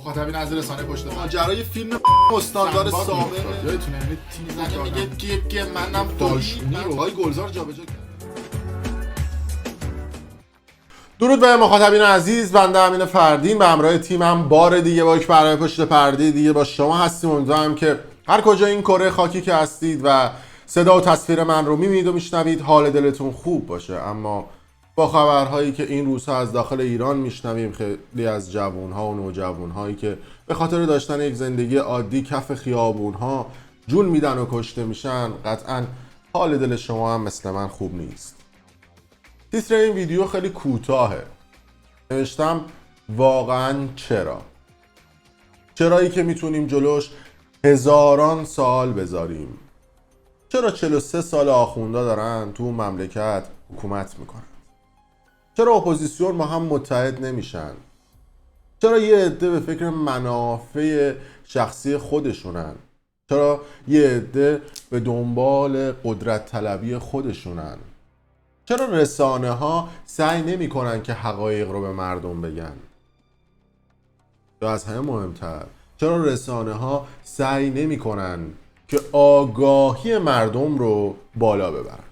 مخاطبین از رسانه پشت پرده ماجرای فیلم استاندار سابقه یادتونه یعنی تیم زنه میگه گیب منم دالشونی رو های گلزار جابجا کرد. درود به مخاطبین عزیز، بنده امین فردین به همراه تیمم بار دیگه با یک برنامه پشت پرده دیگه با شما هستیم. امیدوارم که هر کجا این کره خاکی که هستید و صدا و تصویر من رو میبینید و میشنوید حال دلتون خوب باشه. اما با خبرهایی که این روزها از داخل ایران میشنویم، خیلی از جوانها و نوجوانهایی که به خاطر داشتن یک زندگی عادی کف خیابونها جون میدن و کشته میشن، قطعا حال دل شما هم مثل من خوب نیست. تیتر این ویدیو خیلی کوتاهه. نوشتم واقعا چرایی که میتونیم جلوش هزاران سال بذاریم. چرا 43 سال آخوندا دارن تو مملکت حکومت میکنن؟ چرا اپوزیسیون ما هم متحد نمیشن؟ چرا یه عده به فکر منافع شخصی خودشونن؟ چرا یه عده به دنبال قدرت طلبی خودشونن؟ چرا رسانه ها سعی نمی کنن که حقایق رو به مردم بگن؟ یا از همه مهمتر، چرا رسانه ها سعی نمی کنن که آگاهی مردم رو بالا ببرن؟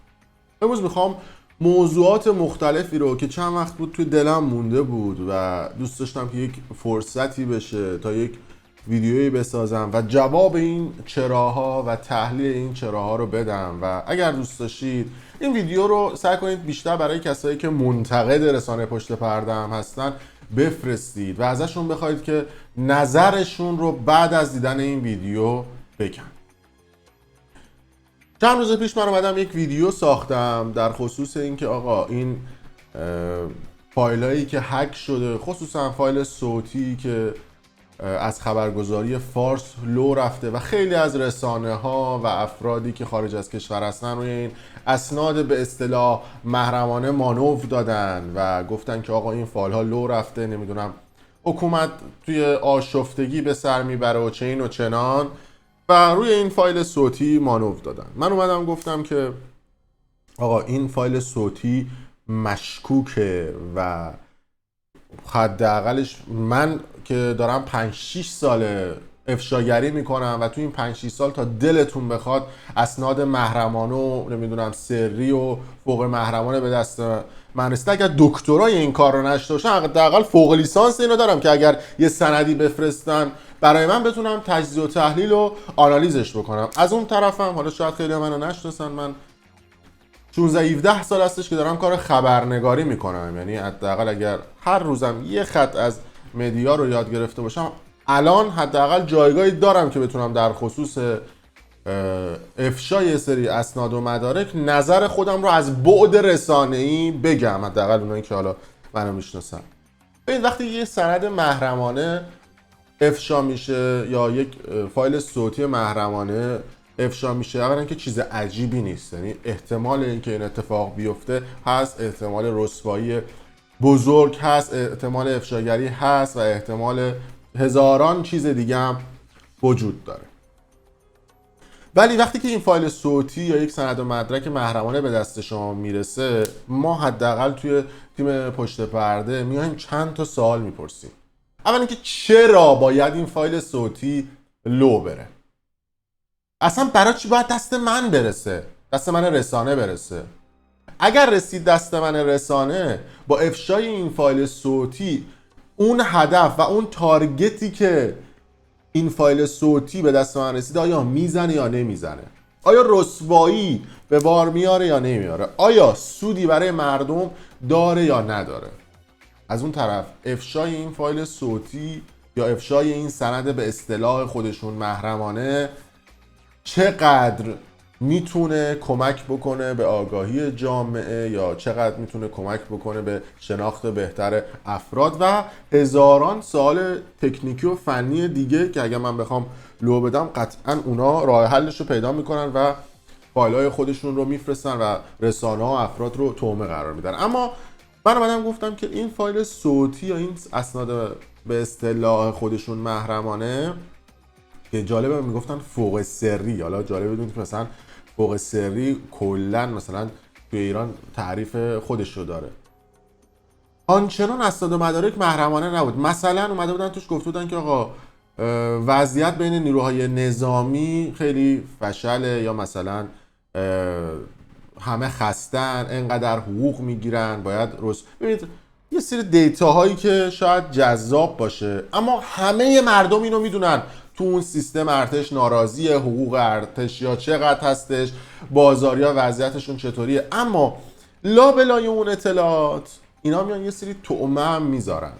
امروز میخوام موضوعات مختلفی رو که چند وقت بود توی دلم مونده بود و دوست داشتم که یک فرصتی بشه تا یک ویدیویی بسازم و جواب این چراها و تحلیل این چراها رو بدم. و اگر دوست داشتید این ویدیو رو سعی کنید بیشتر برای کسایی که منتقد رسانه پشت پرده هم هستن بفرستید و ازشون بخواید که نظرشون رو بعد از دیدن این ویدیو بگن. چند روز پیش من اومدم یک ویدیو ساختم در خصوص اینکه آقا این فایلایی که هک شده، خصوصا فایل صوتی که از خبرگزاری فارس لو رفته و خیلی از رسانه ها و افرادی که خارج از کشور هستن روی این اسناد به اصطلاح محرمانه مانور دادن و گفتن که آقا این فایل ها لو رفته، نمیدونم حکومت توی آشفتگی به سر میبره و چین و چنان، و روی این فایل صوتی مانور دادن. من اومدم گفتم که آقا این فایل صوتی مشکوکه و حداقلش من که دارم 5-6 سال افشاگری میکنم و تو این 5-6 سال تا دلتون بخواد اسناد محرمانه و نمیدونم سری و فوق محرمانه به دست من رسید. اگر دکترای این کار رو نشته باشم، حداقل فوق لیسانس اینو دارم که اگر یه سندی بفرستن برای من بتونم تجزیه و تحلیل و آنالیزش بکنم. از اون طرفم حالا شاید خیلی منو نشناسن، من 16-17 سال هستش که دارم کار خبرنگاری میکنم. یعنی حداقل اگر هر روزم یه خط از مدیا رو یاد گرفته باشم، الان حداقل جایگاهی دارم که بتونم در خصوص افشای سری اسناد و مدارک نظر خودم رو از بعد رسانه‌ای بگم، حداقل اونایی که حالا منو میشناسن. ببین وقتی یه سند محرمانه افشا میشه یا یک فایل صوتی محرمانه افشا میشه، اولا که چیز عجیبی نیست. یعنی احتمال اینکه این اتفاق بیفته هست، احتمال رسوایی بزرگ هست، احتمال افشاگری هست و احتمال هزاران چیز دیگه هم وجود داره. ولی وقتی که این فایل صوتی یا یک سند و مدرک محرمانه به دست شما میرسه، ما حداقل توی تیم پشت پرده میایم چند تا سوال میپرسیم. اول اینکه چرا باید این فایل صوتی لو بره؟ اصلا برای چی باید دست من برسه؟ دست من رسانه برسه؟ اگر رسید دست من رسانه، با افشای این فایل صوتی اون هدف و اون تارگتی که این فایل صوتی به دست من رسیده آیا میزنه یا نمیزنه؟ آیا رسوایی به بار میاره یا نمیاره؟ آیا سودی برای مردم داره یا نداره؟ از اون طرف افشای این فایل صوتی یا افشای این سند به اصطلاح خودشون محرمانه چقدر میتونه کمک بکنه به آگاهی جامعه یا چقدر میتونه کمک بکنه به شناخت بهتر افراد و هزاران سوال تکنیکی و فنی دیگه که اگر من بخوام لو بدم قطعا اونا راه حلش رو پیدا میکنن و فایل‌های خودشون رو میفرستن و رسانه ها افراد رو تومه قرار میدن. اما من اومدم گفتم که این فایل صوتی یا این اسناد به اصطلاح خودشون محرمانه که جالبه میگفتن فوق سری، حالا جالبه بدونید که مثلا فوق سری کلا مثلا توی ایران تعریف خودش رو داره. آنچنان اسناد و مدارک محرمانه نبود. مثلا اومده بودن توش گفته بودن که آقا وضعیت بین نیروهای نظامی خیلی فشله، یا مثلا همه خستن، انقدر حقوق میگیرن، باید ببینید یه سری دیتا هایی که شاید جذاب باشه، اما همه مردم اینو میدونن تو اون سیستم ارتش ناراضیه، حقوق ارتش یا چقدر هستش، بازاریا وضعیتشون چطوریه، اما لابلای اون اطلاعات اینا میان یه سری طعمه هم میذارن،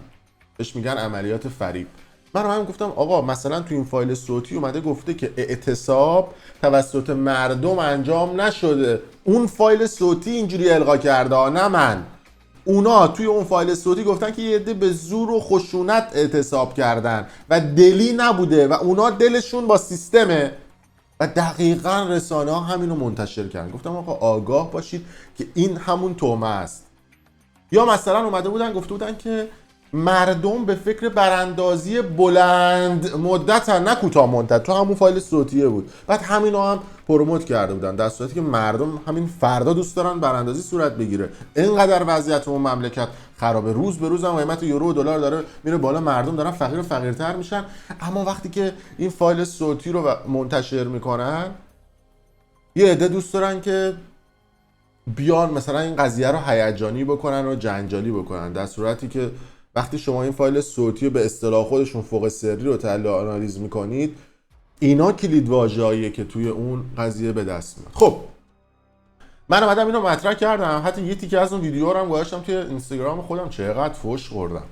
بهش میگن عملیات فریب. من هم گفتم آقا مثلا تو این فایل صوتی اومده گفته که اعتصاب توسط مردم انجام نشده، اون فایل صوتی اینجوری القا کرده، نه من. اونا توی اون فایل صوتی گفتن که یه عده به زور و خشونت اعتصاب کردن و دلی نبوده و اونا دلشون با سیستمه، و دقیقاً رسانه ها همینو منتشر کردن. گفتم آقا آگاه باشید که این همون تومه است. یا مثلا اومده بودن گفته بودن که مردم به فکر براندازی بلند مدتن نه کوتاه مدت، تو همون فایل صوتیه بود. بعد همینو هم پروموت کرده بودن، در صورتی که مردم همین فردا دوست دارن براندازی صورت بگیره. اینقدر وضعیت اون مملکت خرابه، روز به روز هم قیمت یورو و دلار داره میره بالا، مردم دارن فقیر و فقیرتر میشن. اما وقتی که این فایل صوتی رو منتشر میکنن، یه عده دوست دارن که بیان مثلا این قضیه رو هیجانی بکنن و جنجالی بکنن، در صورتی که وقتی شما این فایل صوتی رو به اصطلاح خودشون فوق سری رو تحلیل و آنالیز میکنید، اینا کلید واژه‌ایه که توی اون قضیه به دست میاد. خب من اومدم اینو مطرح کردم، حتی یه تیکه از اون ویدیو رو هم گذاشتم توی اینستاگرام خودم، چقدر فوش خوردم،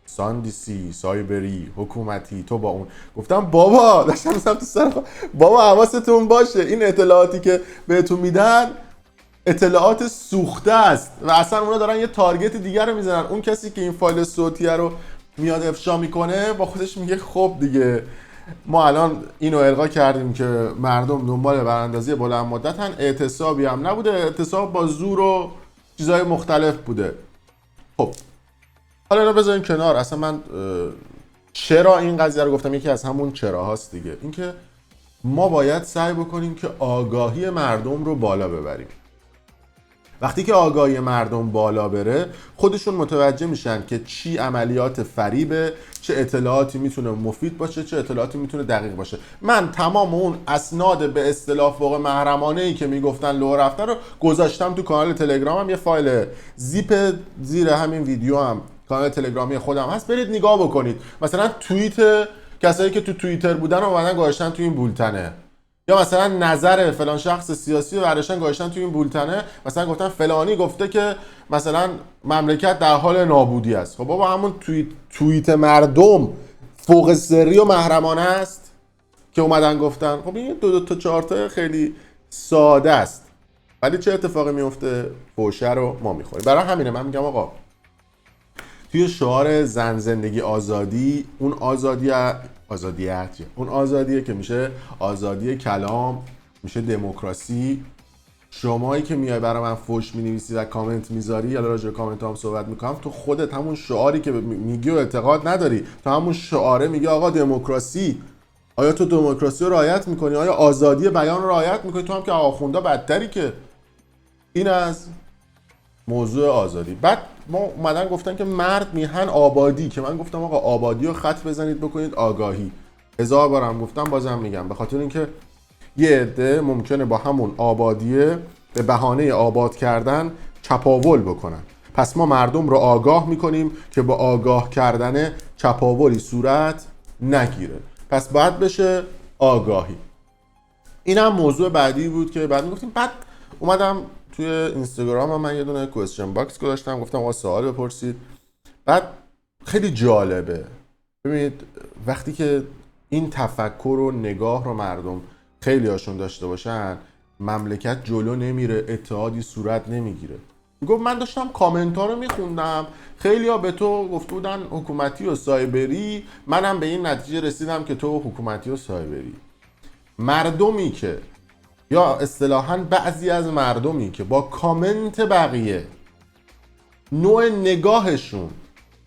ساندیسی، سایبری، حکومتی، تو با اون. گفتم بابا داشتم تو سر بابا حواستون باشه، این اطلاعاتی که بهتون میدن اطلاعات سوخته است و اصلا اونا دارن یه تارگت دیگر رو میزنن. اون کسی که این فایل صوتی رو میاد افشا میکنه با خودش میگه خب دیگه ما الان اینو القا کردیم که مردم دنبال براندازی بلند مدتن، اعتصابی هم نبوده، اعتصاب با زور و چیزهای مختلف بوده. خب حالا اینو بذاریم کنار. اصلا من چرا این قضیه رو گفتم؟ یکی از همون چرا هاست دیگه، اینکه ما باید سعی بکنیم که آگاهی مردم رو بالا ببریم. وقتی که آگاهی مردم بالا بره، خودشون متوجه میشن که چی عملیات فریبه، چه اطلاعاتی میتونه مفید باشه، چه اطلاعاتی میتونه دقیق باشه. من تمام اون اسناد به اصطلاح فوق محرمانه ای که میگفتن لو رفته رو گذاشتم تو کانال تلگرامم، یه فایل زیپ زیر همین ویدیو هم کانال تلگرامی خودم هست، برید نگاه بکنید. مثلا توییت کسایی که تو توییتر بودن رو اومدن گذاشتن تو این بولتنه، یا مثلا نظر فلان شخص سیاسی رو برداشتن گذاشتن توی این بولتنه، مثلا گفتن فلانی گفته که مثلا مملکت در حال نابودی است. خب بابا همون توییت مردم فوق سری و محرمانه است که اومدن گفتن. خب این دو تا چهار تا خیلی ساده است، ولی چه اتفاقی میفته؟ فوشه رو ما میخوریم. برای همینه من میگم آقا توی شعار زن زندگی آزادی، اون آزادیه که میشه آزادی کلام، میشه دموکراسی. شمایی که میای برای من فوش مینویسی و کامنت میذاری، یا راجع به کامنت هم صحبت میکنم، تو خودت همون شعاری که میگی و اعتقاد نداری، تو همون شعاره میگی آقا دموکراسی. آیا تو دموکراسی رو رعایت میکنی؟ آیا آزادی بیان رو رعایت میکنی؟ تو هم که آخوندا بدتری. که این از موضوع آزادی. بعد ما اومدن گفتن که مرد میهن آبادی، که من گفتم آقا آبادی رو خط بزنید بکنید آگاهی. 1000 بارم گفتم بازم میگم، به خاطر اینکه یه عده ممکنه با همون آبادیه به بهانه آباد کردن چپاول بکنن. پس ما مردم رو آگاه میکنیم که با آگاه کردن چپاولی صورت نگیره. پس باید بشه آگاهی. این هم موضوع بعدی بود که بعد میگفتیم. بعد اومدم توی اینستاگرام هم من یه دونه کوئسچن باکس گذاشتم، گفتم آقا سوال بپرسید. بعد خیلی جالبه، ببینید وقتی که این تفکر و نگاه رو مردم خیلی هاشون داشته باشن، مملکت جلو نمیره، اتحادی صورت نمیگیره. میگفت من داشتم کامنت ها رو میخوندم، خیلی ها به تو گفته بودن حکومتی و سایبری، منم به این نتیجه رسیدم که تو حکومتی و سایبری. مردمی که یا اصطلاحاً بعضی از مردمی که با کامنت بقیه نوع نگاهشون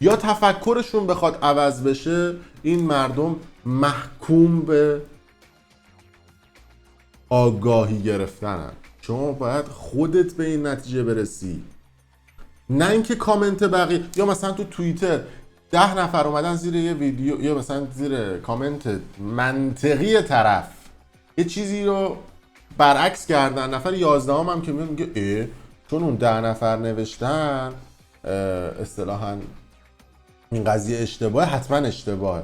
یا تفکرشون بخواد عوض بشه، این مردم محکوم به آگاهی گرفتنن. شما باید خودت به این نتیجه برسی، نه اینکه کامنت بقیه، یا مثلا تو توییتر 10 نفر اومدن زیر یه ویدیو یا مثلا زیر کامنت منطقی طرف یه چیزی رو برعکس کردن، نفر 11 هم که میاد میگه چون اون 10 نفر نوشتن اصطلاحاً این قضیه اشتباهه، حتما اشتباهه.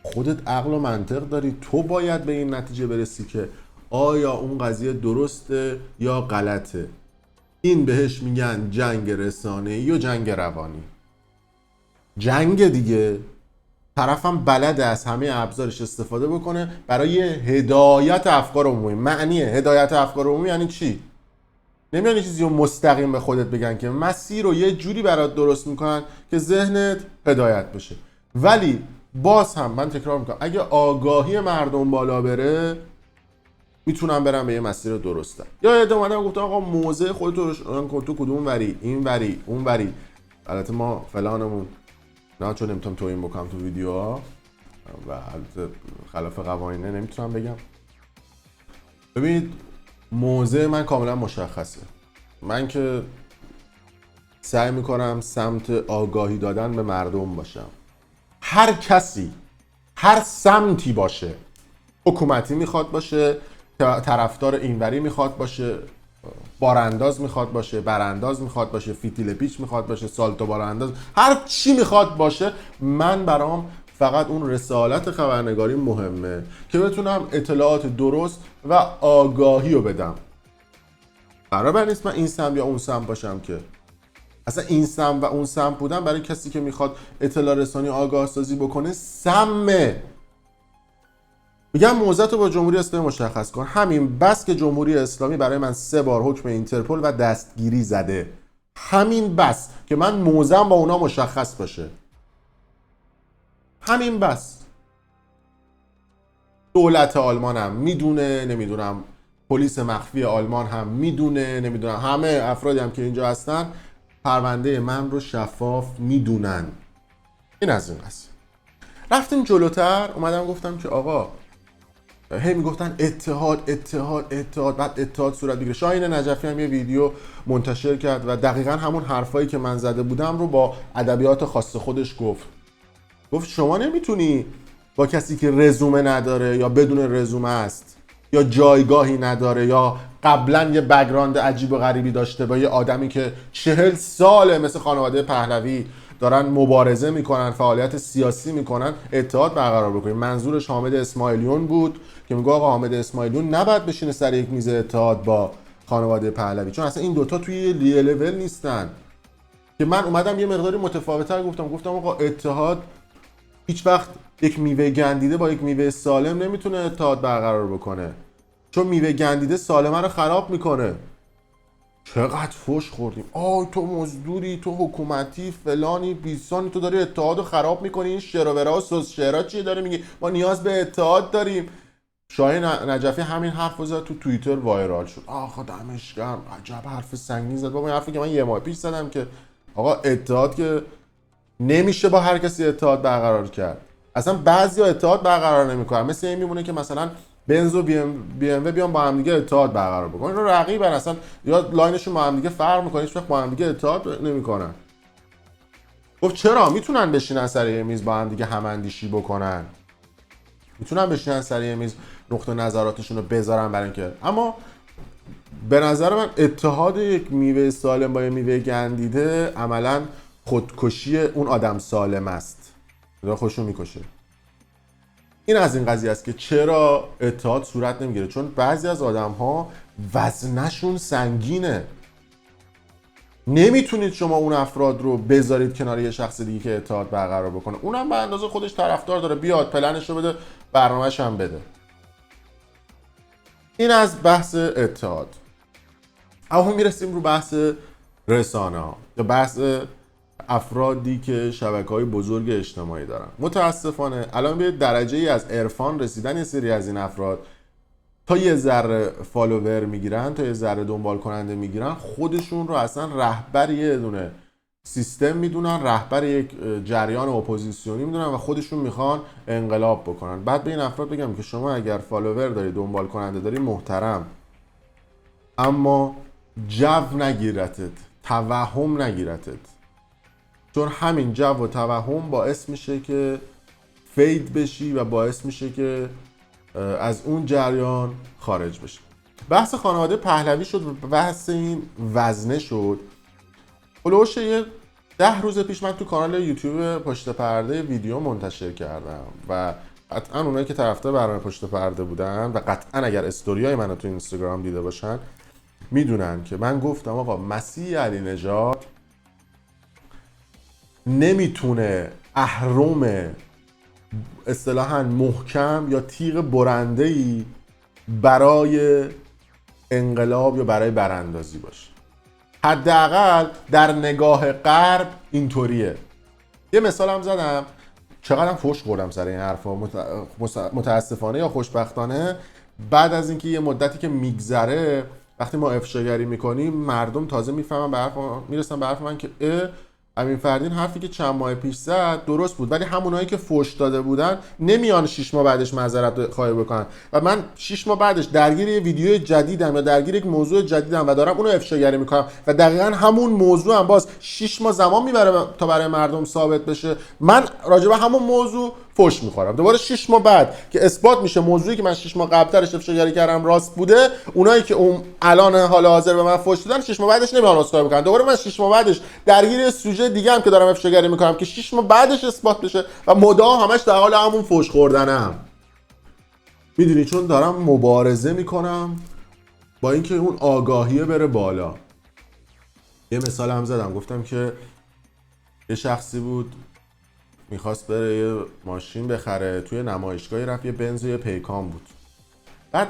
خودت عقل و منطق داری، تو باید به این نتیجه برسی که آیا اون قضیه درسته یا غلطه. این بهش میگن جنگ رسانه‌ای یا جنگ روانی. جنگ دیگه، طرفم بلده از همه ابزارش استفاده بکنه برای هدایت افکار عمومی. معنی هدایت افکار عمومی یعنی چی؟ نمیان چیزی رو مستقیم به خودت بگن که مسیر رو یه جوری برات درست میکنن که ذهنت هدایت بشه. ولی باز هم من تکرار میکنم، اگه آگاهی مردم بالا بره میتونن برن به یه مسیر درسته. یا یه اومدن گفتن آقا موضع خودت رو تو کدوم وری، این وری اون وری. البته ما فلانمون نه، چون نمیتونم توهین بکنم تو ویدیوها و البته خلاف قوانینه نمیتونم بگم. ببینید موضع من کاملا مشخصه. من که سعی میکنم سمت آگاهی دادن به مردم باشم. هر کسی هر سمتی باشه، حکومتی میخواد باشه، طرفدار اینوری میخواد باشه، بارانداز میخواد باشه، برانداز میخواد باشه، فیتیل پیچ میخواد باشه، سالتو بارانداز، هر چی میخواد باشه، من برام فقط اون رسالت خبرنگاری مهمه که بتونم اطلاعات درست و آگاهی رو بدم. برابر نیست من این سم یا اون سم باشم، که اصلا این سم و اون سم بودن برای کسی که میخواد اطلاع رسانی آگاه سازی بکنه سمه. میگم موضعت رو با جمهوری اسلامی مشخص کن. همین بس که جمهوری اسلامی برای من 3 بار حکم اینترپل و دستگیری زده، همین بس که من موضعم با اونا مشخص باشه، همین بس. دولت آلمان هم میدونه، نمیدونم پلیس مخفی آلمان هم میدونه، نمیدونم همه افرادی هم که اینجا هستن پرونده من رو شفاف میدونن. این از این قضیه. رفتیم جلوتر، اومدم گفتم که آقا هی میگفتن اتحاد اتحاد اتحاد، بعد اتحاد صورت بگیره. شاهین نجفی هم یه ویدیو منتشر کرد و دقیقاً همون حرفایی که من زده بودم رو با ادبیات خاص خودش گفت شما نمیتونی با کسی که رزومه نداره یا بدون رزومه است یا جایگاهی نداره یا قبلا یه بک‌گراند عجیب و غریبی داشته با یه آدمی که 40 ساله مثل خانواده پهلوی دارن مبارزه میکنن، فعالیت سیاسی میکنن، اتحاد برقرار بکنیم. منظورش حامد اسماعیلیون بود که میگه آقا حامد اسماعیلیون نباید بشینه سر یک میز اتحاد با خانواده پهلوی، چون اصلا این دوتا توی یه لول نیستن. که من اومدم یه مقداری متفاوت‌تر گفتم آقا اتحاد هیچ وقت یک میوه گندیده با یک میوه سالم نمیتونه اتحاد برقرار بکنه، چون میوه گندیده سالمه رو خراب میکنه. چقدر فوش خوردیم، تو مزدوری، تو حکومتی، فلانی بیسانی، تو داری اتحاد رو خراب میکنی. این شعرها و سوس شعرها چیه داره میگی؟ ما نیاز به اتحاد داریم. شاهین نجفی همین حرف رو زد، تو توییتر وایرال شد. آقا دمش گرم، عجب حرف سنگین زد. بابا این حرفی که من 1 ماه پیش زدم که آقا اتحاد که نمیشه با هر کسی اتحاد برقرار کرد. اصلا بعضیا اتحاد برقرار نمیکنن، مثل این میمونه که مثلا بنز و بی ام و بیان با هم دیگه اتحاد برقرار بکنن. اینا رقیبن، اصلا یا لاینشون با هم دیگه فرق میکنه، هیچ وقت با هم دیگه اتحاد نمیکنن. گفت چرا؟ میتونن بشینن سر یه میز با هم دیگه هم اندیشی بکنن، میتونن بشینن سر یه میز نقطه نظراتشون رو بذارن برای اینکه، اما به نظر من اتحاد یک میوه سالم با یه میوه گندیده عملاً خودکشی اون آدم سالم است، داره خودشو میکشه. این از این قضیه است که چرا اتحاد صورت نمیگیره، چون بعضی از آدم ها وزنشون سنگینه. نمیتونید شما اون افراد رو بذارید کنار یه شخص دیگه که اتحاد برقرار بکنه، اونم به اندازه خودش طرفدار داره، بیاد پلنش رو بده، برنامه‌ش هم بده. این از بحث اتحاد. اما میرسیم رو بحث رسانه ها یا بحث افرادی که شبکه‌های بزرگ اجتماعی دارن. متاسفانه الان به درجه ای از عرفان رسیدن یه سری از این افراد، تا یه ذره فالوور میگیرن، تا یه ذره دنبال کننده میگیرن، خودشون رو اصلا رهبر یه دونه سیستم میدونن، رهبر یک جریان اپوزیسیونی میدونن و خودشون میخوان انقلاب بکنن. بعد به این افراد بگم که شما اگر فالوور داری، دنبال کننده داری، محترم، اما جو نگیرتت، توهم نگیرتت، چون همین جو و توهم باعث میشه که فید بشی و باعث میشه که از اون جریان خارج بشی. بحث خانواده پهلوی شد و بحث این وزنه شد. هلوش یه 10 روز پیش من تو کانال یوتیوب پشت پرده ویدیو منتشر کردم و قطعا اونایی که طرفدار برنامه پشت پرده بودن و قطعا اگر استوریای منو تو اینستاگرام دیده باشن میدونن که من گفتم آقا مسیح علی نژاد نمیتونه اهرم اصطلاحاً محکم یا تیغ برنده‌ای برای انقلاب یا برای براندازی باشه. حداقل در نگاه غرب اینطوریه. یه مثال هم زدم، چقدرم فحش خوردم سر این حرفا، متاسفانه یا خوشبختانه بعد از اینکه یه مدتی که میگذره وقتی ما افشاگری میکنیم مردم تازه میفهمن میرسن به حرف من که امین فردین حرفی که چند ماه پیش زد درست بود، ولی همونایی که فحش داده بودن نمیان 6 ماه بعدش معذرت خواهی بکنن و من 6 ماه بعدش درگیر یه ویدیو جدیدم یا درگیر یک موضوع جدیدم و دارم اونو افشاگری میکنم و دقیقاً همون موضوع هم باز 6 ماه زمان میبره تا برای مردم ثابت بشه، من راجع به همون موضوع فحش میخورم. دوباره 6 ماه بعد که اثبات میشه موضوعی که من 6 ماه قبلترش افشاگری کردم راست بوده، اونایی که اون الان حال حاضر به من فحش دادن 6 ماه بعدش نمیان عذرخواهی بکنن. دوباره من 6 ماه بعدش درگیر سوژه دیگه هم که دارم افشاگری میکنم که 6 ماه بعدش اثبات بشه و مدام همش در حال همون فحش خوردنم. میدونی چون دارم مبارزه میکنم با اینکه اون آگاهیه بره بالا. یه مثال هم زدم، گفتم که یه شخصی بود میخواست بره یه ماشین بخره، توی نمایشگاهی رفت یه بنز و یه پیکان بود، بعد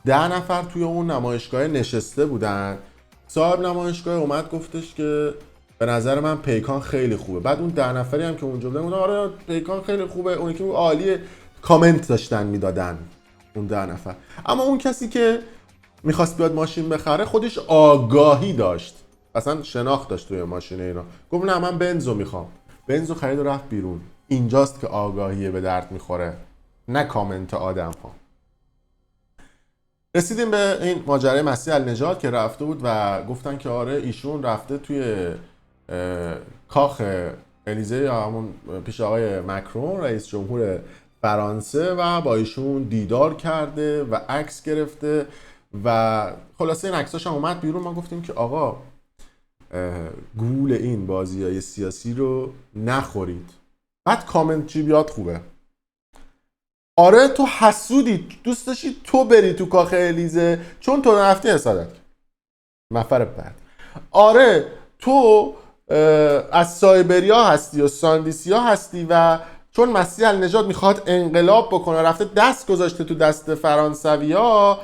10 نفر توی اون نمایشگاه نشسته بودن، صاحب نمایشگاه اومد گفتش که به نظر من پیکان خیلی خوبه. بعد اون 10 نفری هم که اونجا بودن گفتن آره پیکان خیلی خوبه، اون که عالیه، کامنت داشتن میدادن اون 10 نفر. اما اون کسی که میخواست بیاد ماشین بخره خودش آگاهی داشت، اصلا شناخت داشت توی ماشین اینا، گفت نه من بنزو میخوام، بنزو خرید و رفت بیرون. اینجاست که آگاهیه به درد میخوره، نه کامنت آدم ها. رسیدیم به این ماجرای مسیح النژاد که رفته بود و گفتن که آره ایشون رفته توی کاخ الیزه یا همون پیش آقای مکرون رئیس جمهور فرانسه و با ایشون دیدار کرده و عکس گرفته و خلاصه این عکساش هم اومد بیرون. ما گفتیم که آقا گول این بازیای سیاسی رو نخورید. بعد کامنت چی بیاد خوبه، آره تو حسودی، دوست داشتی تو بری تو کاخ الیزه چون تو نرفتی حسادت مفر بعد، آره تو از سایبریا هستی و ساندیسیا هستی و چون مسیح النژاد میخواد انقلاب بکنه رفته دست گذاشته تو دست فرانسویا،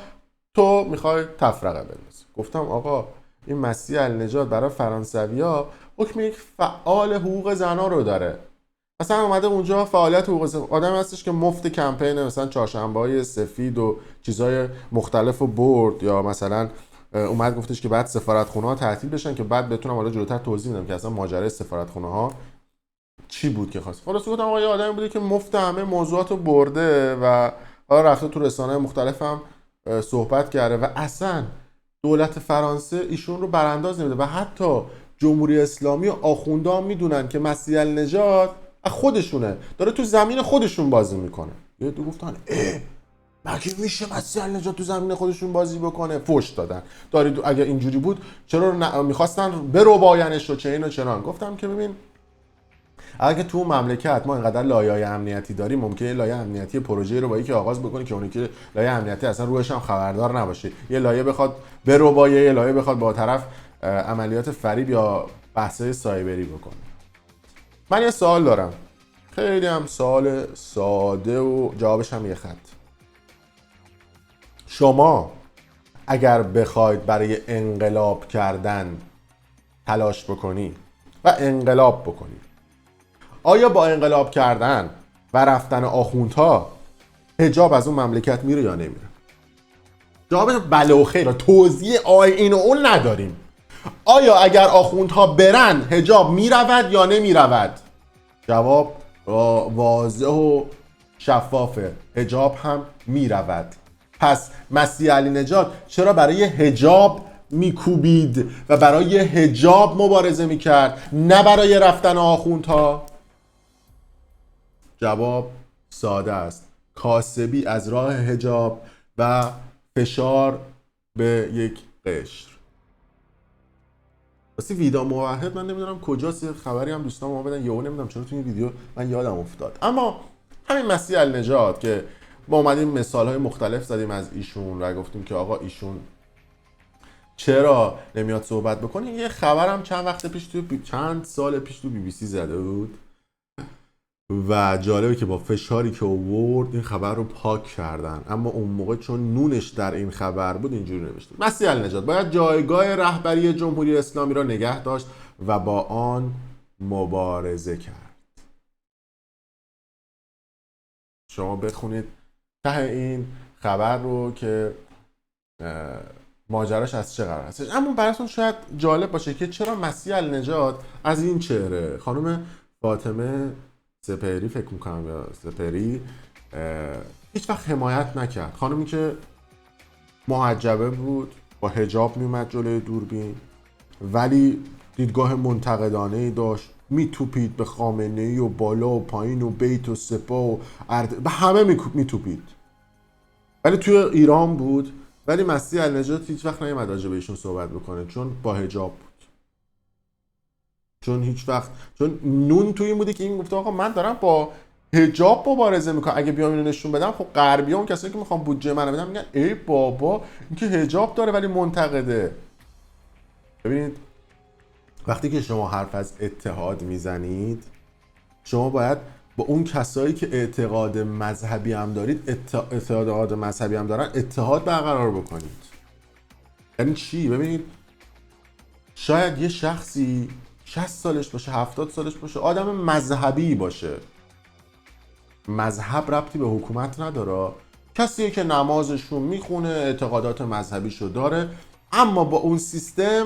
تو میخوای تفرقه بندازی. گفتم آقا این مسیح النژاد برای فرانسویا حکم یک فعال حقوق زنا رو داره، مثلا اومده اونجا فعالیت حقوق زنا، آدم هستش که مفت کمپین مثلا چهارشنبه‌های سفید و چیزای مختلف رو برد، یا مثلا اومد گفتش که بعد سفارتخونه‌ها تعطیل بشن که بعد بتونم حالا جلوتر توضیح میدم که اصلا ماجرای سفارتخونه‌ها چی بود که خواست. خلاص گفتم آقا یه آدمی بوده که مفت همه موضوعات رو برده و حالا رفته تو رسانه‌های مختلف هم صحبت کرده و اصلا دولت فرانسه ایشون رو برانداز نمیده و حتی جمهوری اسلامی و آخوندا میدونن که مسیح النژاد خودشونه، داره تو زمین خودشون بازی میکنه. یه دو گفتن مگه میشه مسیح النژاد تو زمین خودشون بازی بکنه؟ فحش دادن. دارید اگه اینجوری بود چرا میخواستن برباینش و چه این و چنان. گفتم که ببین اگه تو مملکت ما اینقدر لایه‌های امنیتی داریم، ممکنه لایه امنیتی پروژه رو با یکی آغاز بکنی که اونی که لایه امنیتی اصلا روش هم خبردار نباشه، یه لایه بخواد بربایه، یه لایه بخواد با طرف عملیات فریب یا بحث‌های سایبری بکنه. من یه سوال دارم، خیلی هم سوال ساده و جوابش هم یه خط. شما اگر بخواید برای انقلاب کردن تلاش بکنی و انقلاب بکنی، آیا با انقلاب کردن و رفتن آخوندها حجاب از اون مملکت میره یا نمیره؟ جواب بله و خیر، توضیح این و اون نداریم. آیا اگر آخوندها برن حجاب میرود یا نمیرود؟ جواب واضح و شفافه، حجاب هم میرود. پس مسیح علی نژاد چرا برای حجاب میکوبید و برای حجاب مبارزه میکرد نه برای رفتن آخوندها؟ جواب ساده است: کاسبی از راه حجاب و فشار به یک قشر. واسه ویدا موحد من نمیدونم کجاست، یه خبری هم دوستان ما بدن یهو نمیدونم چرا تو این ویدیو من یادم افتاد. اما همین مسیح النجات که ما اومدیم مثال‌های مختلف زدیم از ایشون و گفتیم که آقا ایشون چرا نمیاد صحبت بکنه، یه خبرم چند سال پیش تو BBC زده بود و جالبه که با فشاری که آورد این خبر رو پاک کردن، اما اون موقع چون نونش در این خبر بود اینجوری نوشته: مسیح النجات باید جایگاه رهبری جمهوری اسلامی را نگه داشت و با آن مبارزه کرد. شما بخونید ته این خبر رو که ماجراش از چه قرار هستش. اما براتون شاید جالب باشه که چرا مسیح النجات از این چهره خانم فاطمه سپهری، فکر میکنم یا سپهری، هیچ وقت حمایت نکرد. خانمی که محجبه بود، با حجاب میومد جلوی دوربین، ولی دیدگاه منتقدانه‌ای داشت، میتوپید به خامنه‌ای و بالا و پایین و بیت و سپاه و به همه میتوپید، ولی توی ایران بود. ولی مسیح النجات هیچ وقت نیومد راجع به ایشون صحبت بکنه چون با حجاب بود. چون نون توی این بوده که این گفته آقا من دارم با حجاب مبارزه میکنم، اگه بیام اینو نشون بدم خب غربی‌ها اون کسایی که میخوام بودجه منو بدن میگن ای بابا این که حجاب داره ولی منتقده. ببینید وقتی که شما حرف از اتحاد میزنید، شما باید با اون کسایی که اعتقاد مذهبی هم دارید، اعتقاد مذهبی هم دارن، اتحاد برقرار بکنید. یعنی چی؟ ببینید شاید یه شخصی 60 سالش باشه، 70 سالش باشه، آدم مذهبی باشه، مذهب ربطی به حکومت نداره، کسیه که نمازشو میخونه، اعتقادات مذهبیشو داره، اما با اون سیستم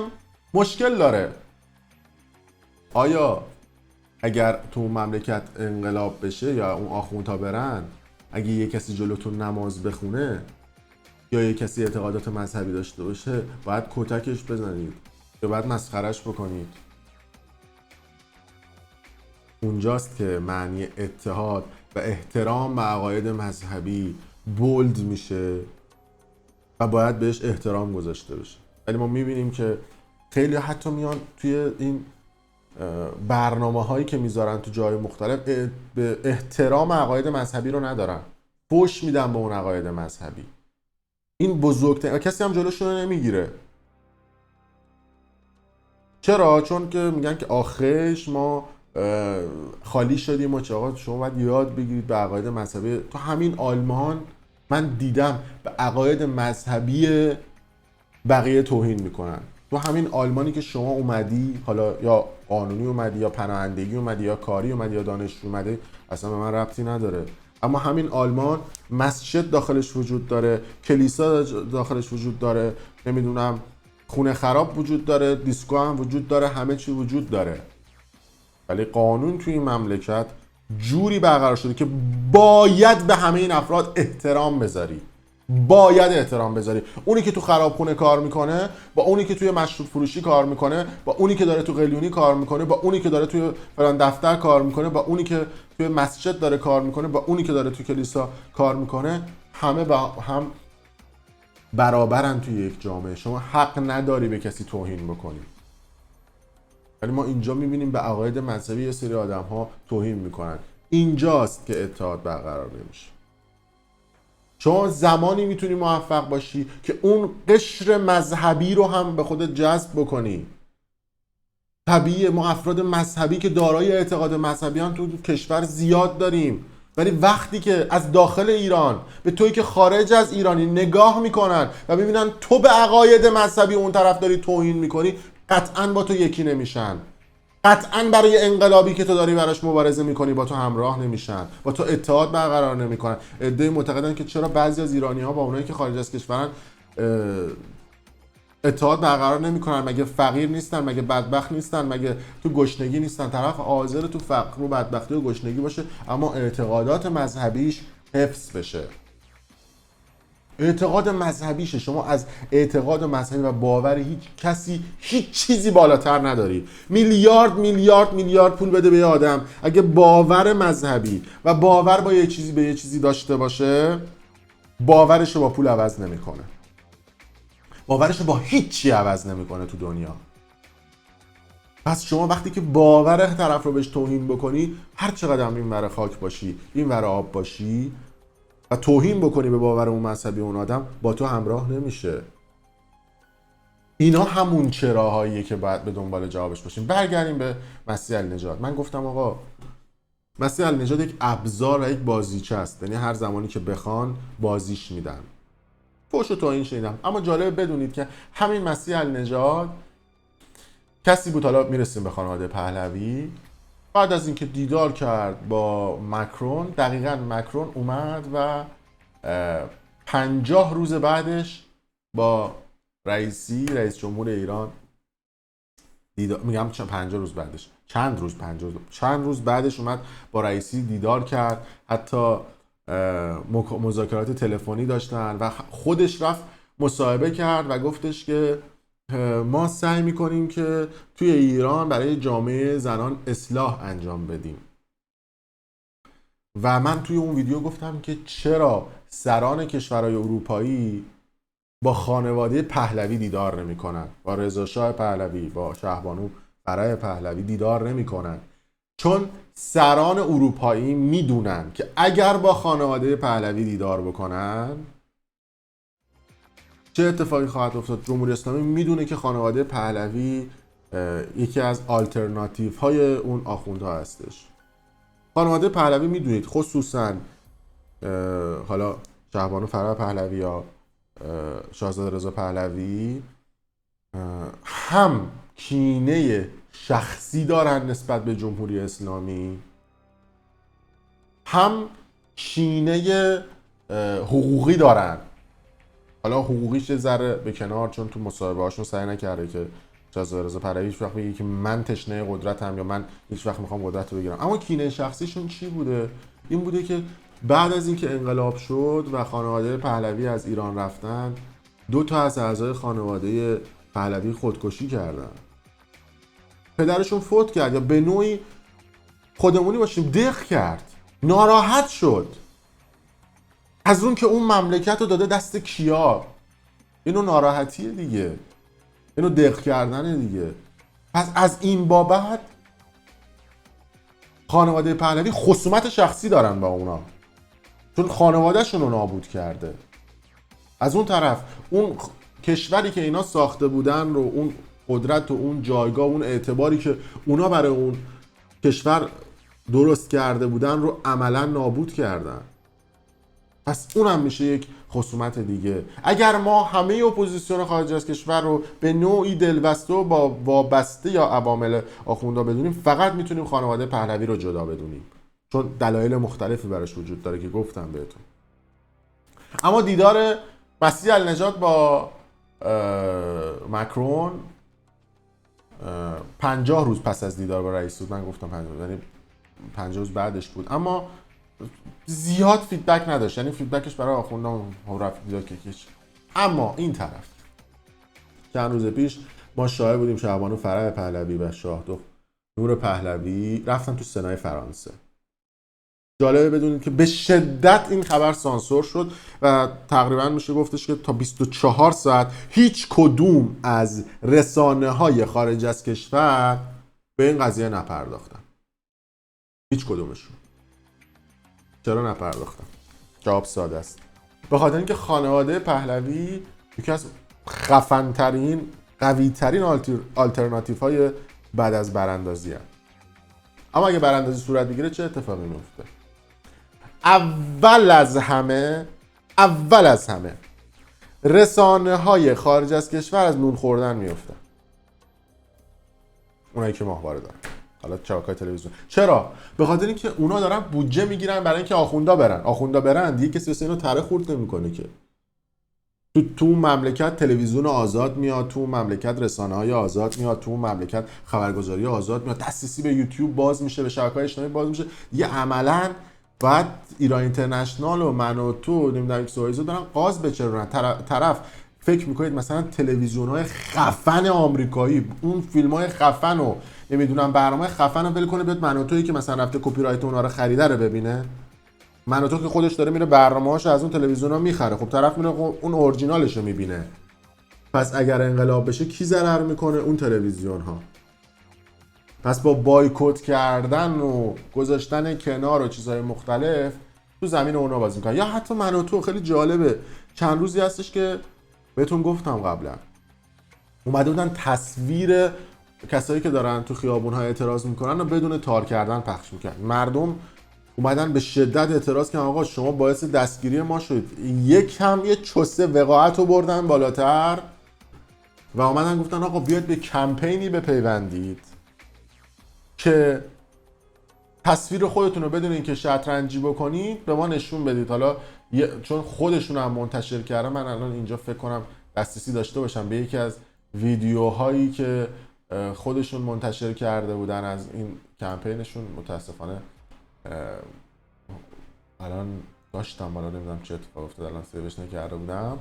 مشکل داره. آیا اگر تو اون مملکت انقلاب بشه یا اون آخوندها برن، اگه یه کسی جلوتون نماز بخونه یا یه کسی اعتقادات مذهبی داشته باشه باید کتکش بزنید یا باید مسخرش بکنید؟ اونجاست که معنی اتحاد و احترام به عقاید مذهبی بولد میشه و باید بهش احترام گذاشته بشه. ولی ما میبینیم که خیلی حتی میان توی این برنامه هایی که میذارن تو جای مختلف به احترام عقاید مذهبی رو ندارن، فحش میدن به اون عقاید مذهبی. این بزرگترین، کسی هم جلوش رو نمیگیره. چرا؟ چون که میگن که آخرش ما خالی شدیم و چه آقا شما باید یاد بگیرید به عقاید مذهبی. تو همین آلمان من دیدم به عقاید مذهبی بقیه توهین میکنن. تو همین آلمانی که شما اومدی، حالا یا قانونی اومدی یا پناهندگی اومدی یا کاری اومدی یا دانشجو اومدی، اصلا به من ربطی نداره، اما همین آلمان مسجد داخلش وجود داره، کلیسا داخلش وجود داره، نمیدونم خونه خراب وجود داره، دیسکو هم وجود داره، همه چی وجود داره. ولی قانون توی این مملکت جوری برقرار شده که باید به همه این افراد احترام بذاری. باید احترام بذاری. اونی که تو خرابخونه کار میکنه با اونی که توی مشروب فروشی کار میکنه، با اونی که داره تو قلیونی کار میکنه، با اونی که داره توی فلان دفتر کار میکنه، با اونی که توی مسجد داره کار میکنه، با اونی که داره توی کلیسا کار میکنه، همه با هم برابرن توی یک جامعه. شما حق نداری به کسی توهین بکنی. ولی ما اینجا میبینیم به عقاید مذهبی یه سری آدم ها توهین میکنن. اینجاست که اتحاد برقرار نمیشه. شما زمانی میتونی موفق باشی که اون قشر مذهبی رو هم به خودت جذب بکنی. طبیعیه، ما افراد مذهبی که دارای اعتقاد مذهبی هم تو کشور زیاد داریم، ولی وقتی که از داخل ایران به تویی که خارج از ایرانی نگاه میکنن و میبینن تو به عقاید مذهبی اون طرف داری توهین میکنی، قطعاً با تو یکی نمیشن. قطعاً برای انقلابی که تو داری براش مبارزه میکنی با تو همراه نمیشن، با تو اتحاد برقرار نمیکنن. عده‌ای معتقدن که چرا بعضی از ایرانی‌ها با اونایی که خارج از کشورن اتحاد برقرار نمیکنن؟ مگه فقیر نیستن؟ مگه بدبخت نیستن؟ مگه تو گشنگی نیستن؟ طرف حاضر تو فقر و بدبختی و گشنگی باشه اما اعتقادات مذهبیش حفظ بشه. اعتقاد مذهبیشه. شما از اعتقاد مذهبی و باور هیچ کسی هیچ چیزی بالاتر نداری. میلیارد میلیارد میلیارد پول بده به یه آدم، اگه باور مذهبی و باور با یه چیزی به یه چیزی داشته باشه، باورش رو با پول عوض نمیکنه. باورش رو با هیچی عوض نمیکنه تو دنیا. پس شما وقتی که باور طرف رو بهش توهین بکنی، هر چقدر هم این ور خاک باشی، این ور آب باشی و توهین بکنی به باور اون مذهبی اون آدم، با تو همراه نمیشه. اینا همون چراهاییه که باید به دنبال جوابش باشیم. برگردیم به مسیح النجات. من گفتم آقا مسیح النجات یک ابزار و یک بازیچه است، یعنی هر زمانی که بخوان بازیش میدن. فوش و توهین شنیدم، اما جالب بدونید که همین مسیح النجات کسی بود، حالا میرسیم به خانواده پهلوی، بعد از اینکه دیدار کرد با مکرون، دقیقاً مکرون اومد و 50 روز بعدش با رئیس جمهور ایران دیدار، میگم 50 روز بعدش، چند روز بعدش اومد با رئیسی دیدار کرد، حتی مذاکرات تلفنی داشتن و خودش رفت مصاحبه کرد و گفتش که ما سعی میکنیم که توی ایران برای جامعه زنان اصلاح انجام بدیم. و من توی اون ویدیو گفتم که چرا سران کشورهای اروپایی با خانواده پهلوی دیدار نمیکنن، با رضا شاه پهلوی، با شهبانو فرح پهلوی دیدار نمیکنن؟ چون سران اروپایی میدونن که اگر با خانواده پهلوی دیدار بکنن چه اتفاقی خواهد افتاد. جمهوری اسلامی میدونه که خانواده پهلوی یکی از آلترناتیو های اون آخوندها هستش. خانواده پهلوی میدونید، خصوصا حالا شهبانو فرح پهلوی یا شاهزاده رضا پهلوی هم کینه شخصی دارن نسبت به جمهوری اسلامی، هم کینه حقوقی دارن. حالا حقوقیش یه ذره به کنار، چون تو مصاحبه هاشون سعی نکرده که شاهزاده رضا پهلوی هیچ وقت بگه که من تشنه قدرتم یا من هیچ وقت میخوام قدرت رو بگیرم. اما کینه شخصیشون چی بوده؟ این بوده که بعد از اینکه انقلاب شد و خانواده پهلوی از ایران رفتن، 2 تا از اعضای خانواده پهلوی خودکشی کردن. پدرشون فوت کرد یا به نوعی خودمونی باشیم دق کرد، ناراحت شد از اون که اون مملکت رو داده دست کیا. اینو ناراحتیه دیگه، اینو دق کردنه دیگه. پس از این بابت خانواده پهلوی خصومت شخصی دارن با اونا، چون خانوادهشون رو نابود کرده. از اون طرف اون کشوری که اینا ساخته بودن رو، اون قدرت و اون جایگاه، اون اعتباری که اونا برای اون کشور درست کرده بودن رو عملا نابود کردن. پس اونم میشه یک خصومت دیگه. اگر ما همه اپوزیسیون خارج از کشور رو به نوعی دلبسته و با وابسته یا عوامل آخوندا بدونیم، فقط میتونیم خانواده پهلوی رو جدا بدونیم، چون دلایل مختلفی براش وجود داره که گفتم بهتون. اما دیدار مسیح النجات با مکرون 50 روز پس از دیدار با رئیس بود. من گفتم 50 روز، یعنی 50 روز بعدش بود، اما زیاد فیدبک نداشت، یعنی فیدبکش برای آخوندان رفت دیدار کش. اما این طرف چند روز پیش ما شاهد بودیم شهبانو فرح پهلوی و شاهدخت نور پهلوی رفتن تو سنای فرانسه. جالبه بدونید که به شدت این خبر سانسور شد و تقریبا میشه گفتش که تا 24 ساعت هیچ کدوم از رسانه‌های خارج از کشور به این قضیه نپرداختن. هیچ کدومشون. چرا نپرداختن؟ جواب ساده است. به خاطر اینکه خانواده پهلوی یکی از خفن‌ترین، قوی‌ترین آلترناتیو های بعد از براندازی هست. اما اگه براندازی صورت بگیره چه اتفاقی میفته؟ اول از همه رسانه های خارج از کشور از نون خوردن میفتن. اونایی که ماهواره دارن، حالا چراغ‌های تلویزیون. چرا؟ به خاطر اینکه اونا دارن بودجه میگیرن برای اینکه آخوندا برن دیگه کسی واسه اینو تره خورد نمیکنه که. تو مملکت تلویزیون آزاد میاد، تو مملکت رسانه‌های آزاد میاد، تو مملکت خبرگزاری آزاد میاد، دسترسی به یوتیوب باز میشه، به شبکه‌های اجتماعی باز میشه. دیگه عملاً بعد ایران اینترنشنال و من و تو نمیدونم ایکس و ایزو دارن قاز بچرونن. طرف فکر میکنید مثلا تلویزیون های خفن آمریکایی اون فیلم های خفن و نمیدونم برنامه خفن رو ول کنه بیاد من و تویی که مثلا رفته کپی رایت اونها رو خریده رو ببینه؟ من و تو که خودش داره میره برنامه‌هاشو از اون تلویزیونا میخره، خب طرف میره اون اورجینالش رو میبینه. پس اگر انقلاب بشه کی ضرر میکنه؟ اون تلویزیون ها. پس با بایکوت کردن و گذاشتن کنار و چیزهای مختلف تو زمین اونا بازی میکنن. یا حتی من و تو خیلی جالبه، چند روزی هستش که بهتون گفتم قبلا اومده بودن تصویر کسایی که دارن تو خیابون‌ها اعتراض میکنن و بدون تار کردن پخش میکنن. مردم اومدن به شدت اعتراض کردن آقا شما باعث دستگیری ما شدید. یه چوسه وقاحت رو بردن بالاتر و اومدن گفتن آقا بیاید به کمپینی بپیوندید که تصویر خودتون رو بدون اینکه شطرنجی بکنید به ما نشون بدید. حالا چون خودشون هم منتشر کردن، من الان اینجا فکر کنم دسترسی داشته باشم به یکی از ویدیوهایی که خودشون منتشر کرده بودن از این کمپینشون. متاسفانه الان داشتم، حالا نمیدونم چه اتفاق افتاد، الان سیوش نکرده بودم.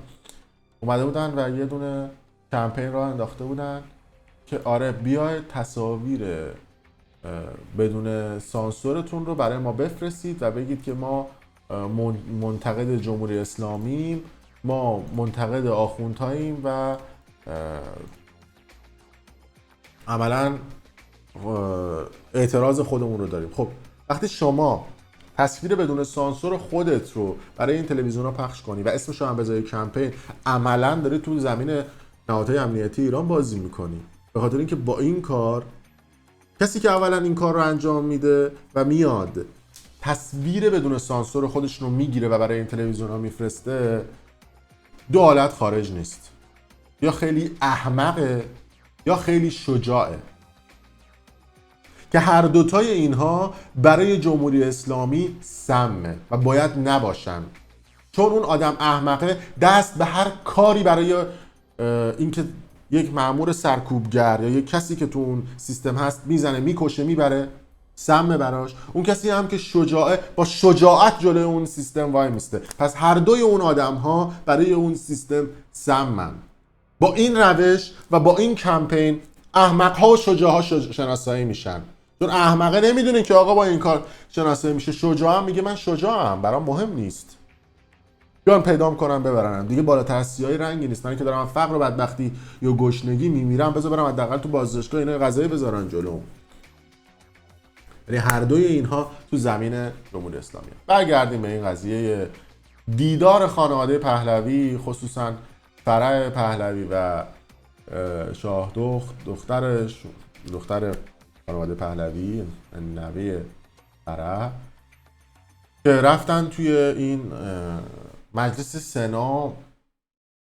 اومده بودن و یه دونه کمپین راه انداخته بودن که آره بیاید تصاویر بدون سانسورتون رو برای ما بفرستید و بگید که ما منتقد جمهوری اسلامی، ما منتقد آخوندهاییم و عملا اعتراض خودمون رو داریم. خب وقتی شما تصویر بدون سانسور خودت رو برای این تلویزیون ها پخش کنی و اسمش رو هم بذاری کمپین، عملا داری تو زمین نهادهای امنیتی ایران بازی میکنی. به خاطر اینکه با این کار کسی که اولا این کار رو انجام میده و میاد تصویر بدون سانسور خودش رو میگیره و برای این تلویزیون ها میفرسته، دو حالت خارج نیست، یا خیلی احمقه یا خیلی شجاعه، که هر دوتای اینها برای جمهوری اسلامی سمه و باید نباشن. چون اون آدم احمقه دست به هر کاری برای اینکه یک مأمور سرکوبگر یا یک کسی که تو اون سیستم هست میزنه، میکشه، میبره، سمه براش. اون کسی هم که شجاعه با شجاعت جلوی اون سیستم وای میسته. پس هر دوی اون آدم ها برای اون سیستم سمن. با این روش و با این کمپین احمق ها و شجاع ها شناسایی میشن. چون احمقه نمیدونه که آقا با این کار شناسایی میشه، شجاع هم میگه من شجاعم، برام مهم نیست، بیان پیدام کنم ببرنم دیگه. بالاتر از سیاهی رنگی نیست. من که دارم فقر و بدبختی یا گشنگی میمیرم، بذار برم حداقل تو بازداشتگاه اینا غذایی بذارن جلوم. یعنی هر دوی اینها تو زمین جمهوری اسلامی. برگردیم به این قضیه دیدار خانواده پهلوی، خصوصا فرح پهلوی و شاهدخت دختر خانواده پهلوی، نوه فرح، که رفتن توی این مجلس سنا.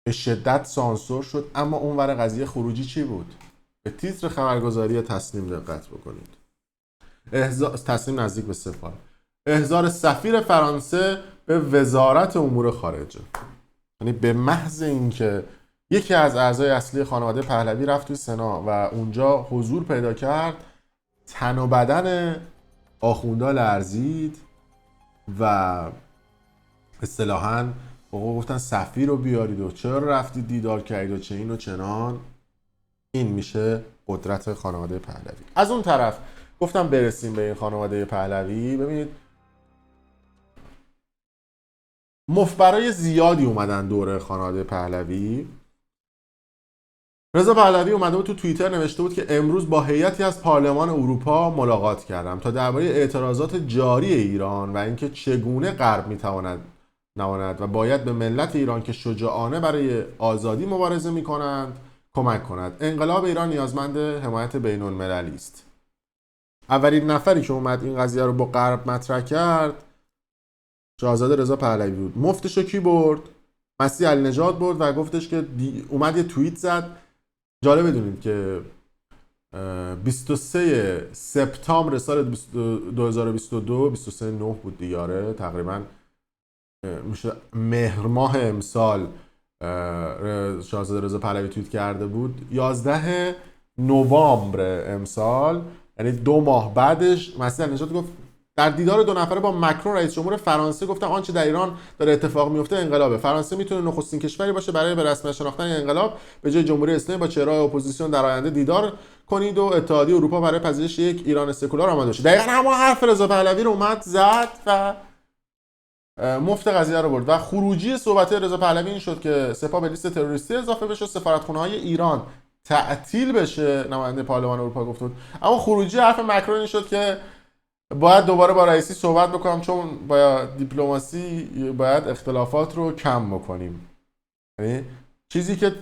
به شدت سانسور شد. اما اونور قضیه خروجی چی بود؟ به تیتر خبرگزاری تصنیم دقت بکنید. تصنیم نزدیک به سفارت. احضار سفیر فرانسه به وزارت امور خارجه. یعنی به محض اینکه یکی از اعضای اصلی خانواده پهلوی رفت توی سنا و اونجا حضور پیدا کرد، تن و بدن آخوندا لرزید و اصطلاحاً گفتن سفیر رو بیارید و چرا رفتید دیدار کردید و چه این و چنان. این میشه قدرت خانواده پهلوی. از اون طرف گفتم برسیم به این خانواده پهلوی. ببینید مفبرای زیادی اومدن دوره خانواده پهلوی. رضا پهلوی اومده بود تو توییتر نوشته بود که امروز با هیئتی از پارلمان اروپا ملاقات کردم تا درباره اعتراضات جاری ایران و اینکه چگونه غرب میتواند و باید به ملت ایران که شجاعانه برای آزادی مبارزه میکنند کمک کند. انقلاب ایران نیازمند حمایت بین المللی است. اولین نفری که اومد این قضیه رو با غرب مطرح کرد شاهزاده رضا پهلوی بود. مفتشو کی برد؟ مسیح علی نژاد برد و گفتش که اومد یه توییت زد. جالب بدونید که 23 سپتامبر سال 2022 23 9 بود دیاره، تقریبا میشه مهر ماه امسال شاهزاده رضا پهلوی توییت کرده بود. 11 نوامبر امسال، یعنی 2 ماه بعدش مسیح علی نژاد گفت در دیدار 2 نفره با مکرون رئیس جمهور فرانسه گفتم آنچه در ایران داره اتفاق میفته انقلابه. فرانسه میتونه نخستین کشوری باشه برای به رسمیت شناختن این انقلاب. به جای جمهوری اسلامی با چهره‌های اپوزیسیون در آینده دیدار کنید و اتحادیه اروپا برای پذیرش یک ایران سکولار آماده بشه. دقیقاً همون حرف رضا پهلوی رو اومد زد و مفت قضیه رو برد و خروجی صحبت رضا پهلوی این شد که سپاه به لیست تروریستی اضافه بشه، سفارتخونه‌های ایران تعطیل بشه. نماینده پارلمان اروپا گفت بود. اما خروجی حرف مکرون این شد که باید دوباره با رئیسی صحبت بکنم چون با دیپلماسی باید اختلافات رو کم بکنیم. یعنی چیزی که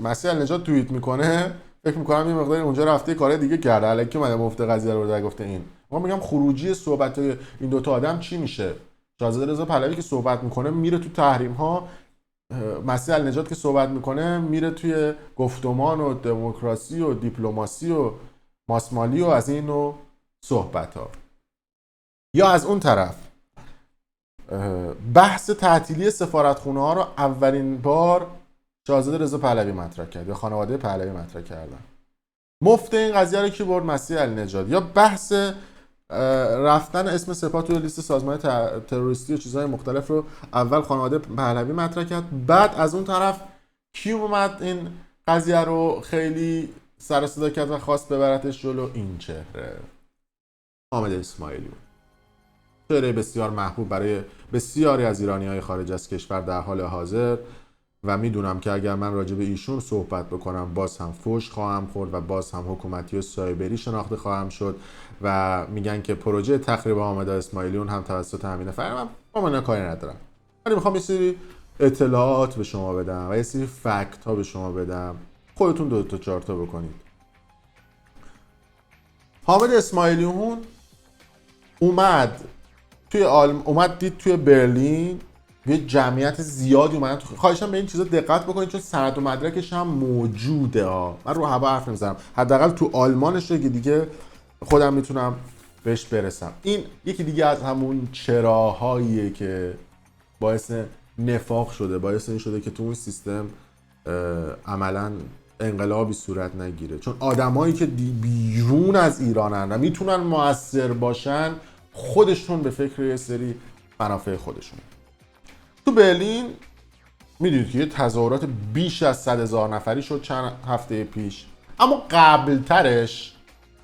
مسیح النجات توییت میکنه فکر میکنم یه مقداری اونجا رفته کار دیگه کرده، الکی اومده مفت قضیه رو برده گفته این. ما میگم خروجی صحبت این دوتا آدم چی میشه؟ شاهزاده رضا پهلوی که صحبت میکنه میره تو تحریم ها، مسیح النجات که صحبت میکنه میره توی گفتمان و دموکراسی و دیپلماسی و ماسمالی و از این نوع صحبت ها. یا از اون طرف بحث تعطیلی سفارتخونه ها رو اولین بار شاهزاده رضا پهلوی مطرح کرد یا خانواده پهلوی مطرح کردن. مفت این قضیه رو کی برد؟ مسیح النجات. یا بحث رفتن اسم سپاه توی لیست سازمان تروریستی و چیزهای مختلف رو اول خانواده پهلوی مطرح کرد، بعد از اون طرف کی اومد این قضیه رو خیلی سر و صدا کرد و خواست ببرتش جلو؟ این چهره حامد اسماعیلی، چهره بسیار محبوب برای بسیاری از ایرانی‌های خارج از کشور در حال حاضر و میدونم که اگر من راجع به ایشون صحبت بکنم باز هم فوش خواهم خورد و باز هم حکومتی و سایبری شناخته خواهم شد و میگن که پروژه تخریب حامد اسماعیلیون هم توسط همین فرم. من با کاری ندارم، ولی میخوام یه سری اطلاعات به شما بدم و یه سری فکت ها به شما بدم، خودتون 2 تا 4 تا بکنید. حامد اسماعیلیون اومد دید توی برلین یه جمعیت زیادی اومدن. خواهشم به این چیزا دقت بکنید چون سند و مدرکش هم موجوده ها. من رو هوا حرف نمیزنم، حداقل تو آلمانش که دیگه خودم میتونم بهش برسم. این یکی دیگه از همون چراهاییه که باعث نفاق شده، باعث این شده که تو اون سیستم عملاً انقلابی صورت نگیره، چون آدمایی که بیرون از ایرانن و میتونن مؤثر باشن خودشون به فکر یه سری منافع خودشون. تو برلین میدونید که یه تظاهرات بیش از 100,000 نفری شد چند هفته پیش، اما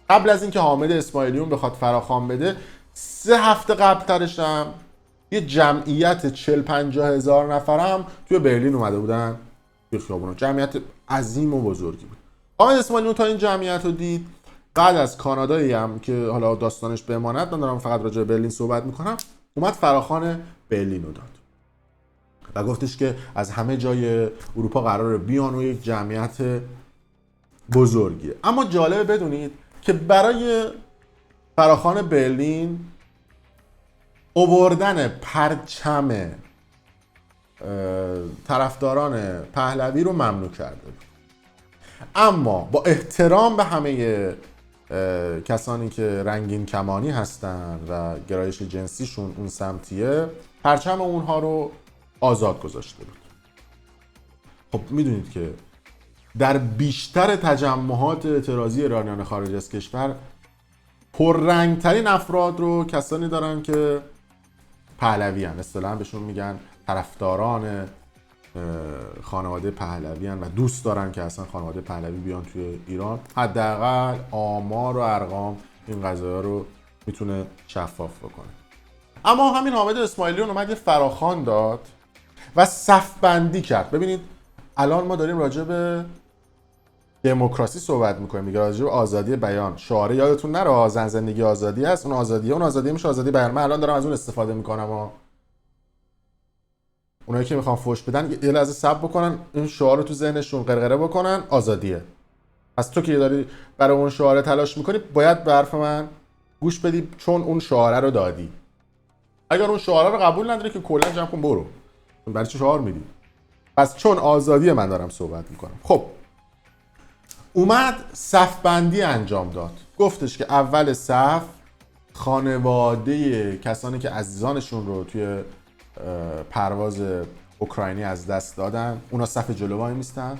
قبل از اینکه حامد اسماعیلیون بخواد فراخوان بده 3 هفته قبلترش هم یه جمعیت 40-50 هزار نفر هم توی برلین اومده بودن توی خیابونا. جمعیت عظیم و بزرگی بود. حامد اسماعیلیون تا این جمعیت رو دید، بعد از کانادایی هم که حالا داستانش بماند، من دارم فقط راجع به برلین صحبت میکنم، اومد فراخوان برلین رو داد و گفتش که از همه جای اروپا قراره بیان و یک جمعیت بزرگیه. اما جالبه بدونید که برای فراخوان برلین آوردن پرچم طرفداران پهلوی رو ممنوع کرده بود. اما با احترام به همه کسانی که رنگین کمانی هستن و گرایش جنسیشون اون سمتیه، پرچم اونها رو آزاد گذاشته بود. خب میدونید که در بیشتر تجمعات اعتراضی ایرانیان خارج از کشور پررنگترین افراد رو کسانی دارن که پهلوی هن، اصطلاحاً بهشون میگن طرفداران خانواده پهلوی هن و دوست دارن که اصلا خانواده پهلوی بیان توی ایران. حداقل آمار و ارقام این قضایا رو میتونه شفاف بکنه. اما همین حامد اسماعیلیون اومد یه فراخوان داد و صف بندی کرد. ببینید الان ما داریم راجع به دموکراسی صحبت میکنیم، میگه راجع به آزادی بیان. شعار یادتون نره زن زندگی آزادی هست، اون آزادی میشه آزادی بیان. من الان دارم از اون استفاده میکنم و اونایی که میخوان فوش بدن یه لحظه صبر بکنن، این شعار رو تو ذهنشون قرقره بکنن، آزادیه. پس تو که داری برای اون شعار تلاش میکنی باید به حرف من گوش بدی، چون اون شعار رو دادی. اگر اون شعار رو قبول نداری که کلا جمع کن برو، برای چه شعار میدی؟ پس چون آزادی من دارم صحبت میکنم. خب اومد صف بندی انجام داد، گفتش که اول صف خانواده کسانی که عزیزانشون رو توی پرواز اوکراینی از دست دادن اونا صف جلو وای میستن.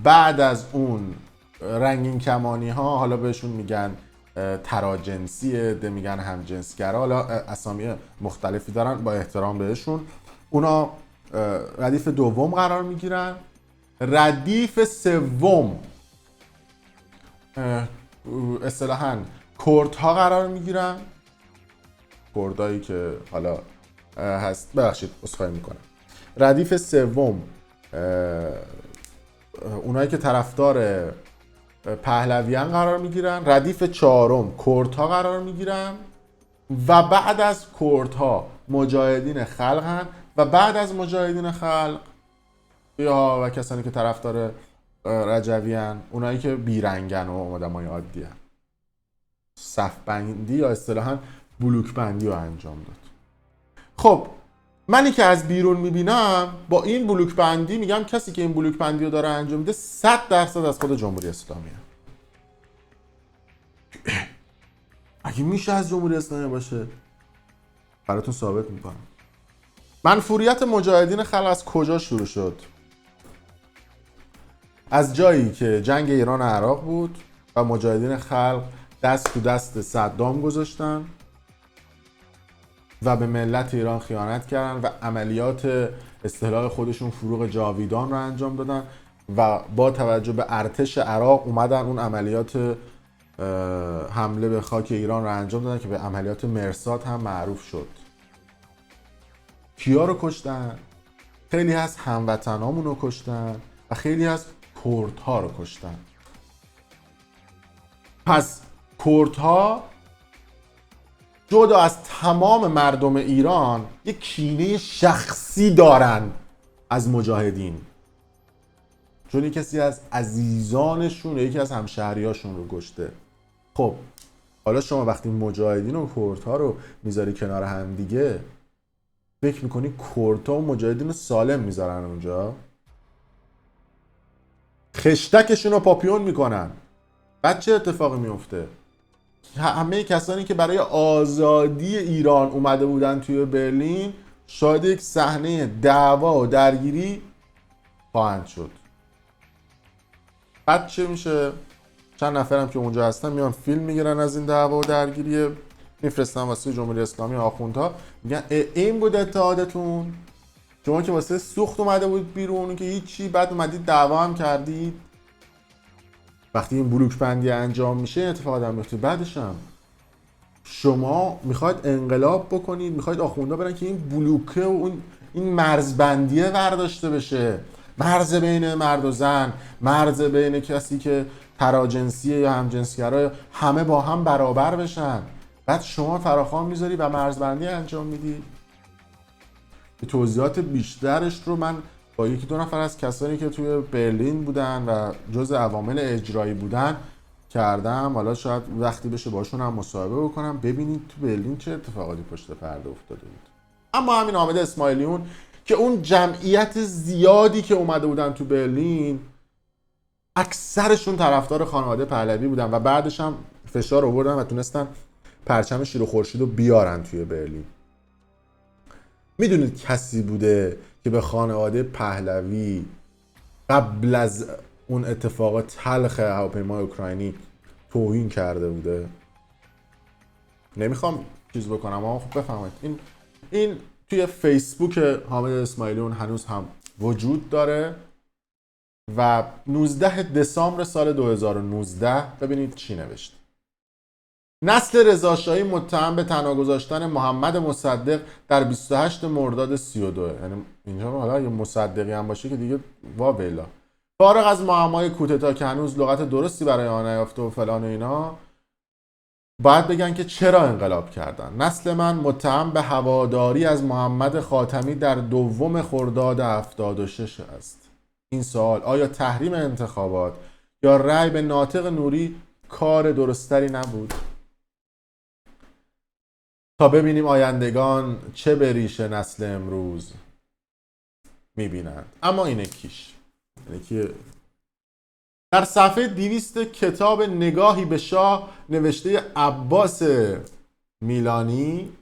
بعد از اون رنگین کمانی ها، حالا بهشون میگن تراجنسی، ده میگن همجنسگرا، حالا اسامی مختلفی دارن با احترام بهشون. اونا ردیف دوم قرار میگیرن. ردیف سوم اصطلاحاً کردها قرار میگیرن، کردایی که حالا هست، ببخشید عذرخواهی میکنم. ردیف سوم اونایی که طرفدار پهلویان قرار میگیرن. ردیف چهارم کردها قرار میگیرن و بعد از کردها مجاهدین خلقن و بعد از مجاهدین خلق یا و کسانی که طرفدار رجویان اونایی که بیرنگن و آدمای عادی هن. صف بندی یا اصطلاحاً بلوک بندی رو انجام داد. خب منی که از بیرون میبینم با این بلوک بندی میگم کسی که این بلوک بندی رو داره انجام میده 100% از خود جمهوری اسلامی هست. اگه میشه از جمهوری اسلامی باشه براتون ثابت میکنم. منفوریت مجاهدین خلق از کجا شروع شد؟ از جایی که جنگ ایران و عراق بود و مجاهدین خلق دست تو دست صدام گذاشتن و به ملت ایران خیانت کردن و عملیات استحلال خودشون فروغ جاویدان رو انجام دادن و با توجه به ارتش عراق اومدن اون عملیات حمله به خاک ایران رو انجام دادن که به عملیات مرصاد هم معروف شد. کیا رو کشتن؟ خیلی از هموطنامون رو کشتن و خیلی از کردها رو کشتن. پس کردها جدا از تمام مردم ایران یک کینه شخصی دارن از مجاهدین، چون کسی از عزیزانشون یکی از همشهریاشون رو کشته. خب حالا شما وقتی مجاهدین و کردها رو میذاری کنار هم دیگه فکر میکنی کردها و مجاهدین رو سالم میذارن اونجا؟ خشتکشون رو پاپیون میکنن. بعد چه اتفاقی میفته؟ همه کسانی که برای آزادی ایران اومده بودن توی برلین شاید یک صحنه دعوا و درگیری خواهند شد. بعد چه میشه؟ چند نفرم که اونجا هستن میان فیلم میگیرن از این دعوا و درگیری، میفرستن واسه جمهوری اسلامی آخوندها، میگن این بود اتحادتون؟ شما که واسه سوخت اومده بود بیرون که هیچی، بعد اومدید دعوا هم کردید. وقتی این بلوک بندی انجام میشه این اتفاق هم میفته. بعدش هم شما میخواید انقلاب بکنید، میخواید آخوندا برن که این بلوکه و این مرزبندیه برداشته بشه، مرز بین مرد و زن، مرز بین کسی که تراجنسیه یا همجنسگرا، همه با هم برابر بشن. بعد شما فراخوان میذاری و مرزبندی انجام میدی. توضیحات بیشترش رو من با یکی دو نفر از کسانی که توی برلین بودن و جز عوامل اجرایی بودن کردم. حالا شاید وقتی بشه باشون هم مصاحبه بکنم ببینید تو برلین چه اتفاقاتی پشت پرده افتاده بود. اما همین حامد اسماعیلیون که اون جمعیت زیادی که اومده بودن تو برلین اکثرشون طرفدار خانواده پهلوی بودن و بعدش هم فشار آوردن و تونستن پرچم شیر و خورشید رو بیارن توی برلین. میدونید کسی بوده که به خانواده پهلوی قبل از اون اتفاق تلخ هواپیمای اوکراینی توهین کرده بوده؟ نمیخوام چیز بکنم اما خب بفهمید این توی فیسبوک حامد اسماعیلیون هنوز هم وجود داره و 19 دسامبر سال 2019 ببینید چی نوشته. نسل رضاشاهی متهم به تنها گذاشتن محمد مصدق در 28 مرداد 32. یعنی اینجا حالا یه مصدقی هم باشه که دیگه واویلا. فارغ از معمای کودتا که هنوز لغت درستی برای آن نیافته و فلان و اینا، باید بگن که چرا انقلاب کردن. نسل من متهم به هواداری از محمد خاتمی در 2 خرداد 76 است. این سوال آیا تحریم انتخابات یا رأی به ناطق نوری کار درستری نبود؟ تا ببینیم آیندگان چه به ریش نسل امروز میبینند. اما اینه کیش، اینه که در صفحه 200 کتاب نگاهی به شاه نوشته عباس میلانی،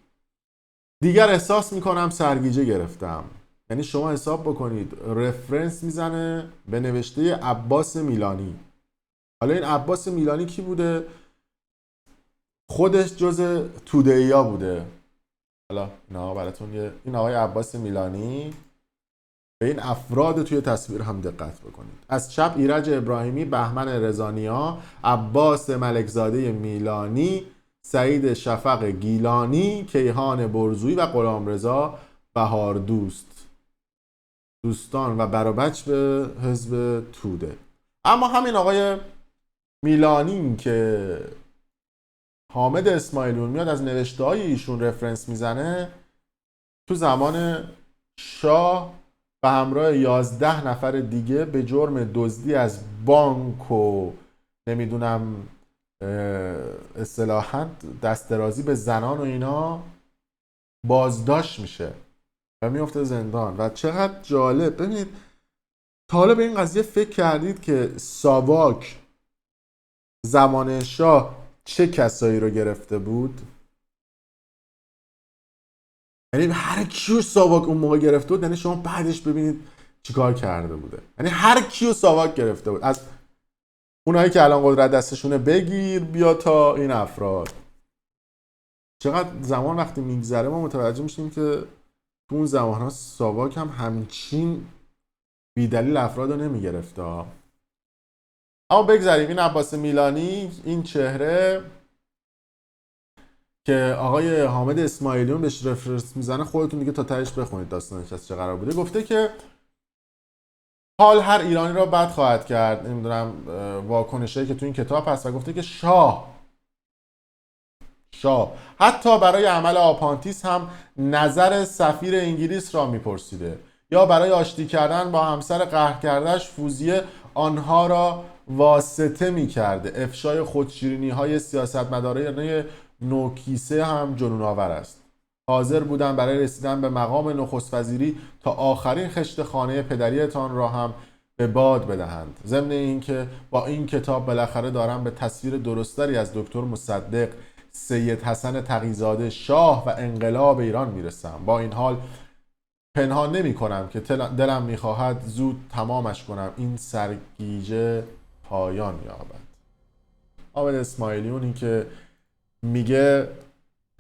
دیگر احساس میکنم سرگیجه گرفتم. یعنی شما حساب بکنید رفرنس میزنه به نوشته عباس میلانی. حالا این عباس میلانی کی بوده؟ خودش جز توده‌ایا بوده. حالا اینا براتون این آقای عباس میلانی. به این افراد توی تصویر هم دقت بکنید. از چپ ایرج ابراهیمی، بهمن رضانیا، عباس ملکزاده میلانی، سعید شفق گیلانی، کیهان برزویی و غلامرضا بهاردوست، دوستان و برابچ به حزب توده. اما همین آقای میلانی که حامد اسماعیلیون میاد از نوشته‌های ایشون رفرنس میزنه، تو زمان شاه و همراه 11 نفر دیگه به جرم دزدی از بانک و نمیدونم اصطلاحاً دست درازی به زنان و اینا بازداشت میشه و میفته زندان. و چقدر جالب، ببینید تا حالا به این قضیه فکر کردید که ساواک زمان شاه چه کسایی رو گرفته بود؟ یعنی هر کیو ساواک اون موقع گرفته بود، یعنی شما بعدش ببینید چیکار کرده بوده. یعنی هر کیو ساواک گرفته بود، از اونایی که الان قدرت دستشونه بگیر بیا تا این افراد. چقدر زمان وقتی میگذره ما متوجه میشیم که تو اون زمانها ساواک هم همچین بیدلیل افراد رو نمیگرفته. اما بگذاریم. این عباس میلانی، این چهره که آقای حامد اسماعیلیون بهش رفرنس میزنه، خودتون دیگه تا تهش بخونید داستانش از چه قرار بوده. گفته که حال هر ایرانی را بد خواهد کرد، نمیدونم واکنشی که تو این کتاب هست، و گفته که شاه حتی برای عمل آپانتیس هم نظر سفیر انگلیس را میپرسیده، یا برای آشتی کردن با همسر قهر کردهش فوزیه آنها را واسطه میکرده. افشای خودشیرینی های سیاستمداران نوکیسه هم جنون آور است. حاضر بودن برای رسیدن به مقام نخست وزیری تا آخرین خشت خانه پدریتان را هم به باد بدهند. ضمن اینکه با این کتاب بالاخره دارم به تصویر درستری از دکتر مصدق سید حسن تقی‌زاده شاه و انقلاب ایران میرسم. با این حال پنهان نمی کنم که دلم میخواهد زود تمامش کنم، این سرگیجه پایان یابد. حامد اسماعیلیون این که میگه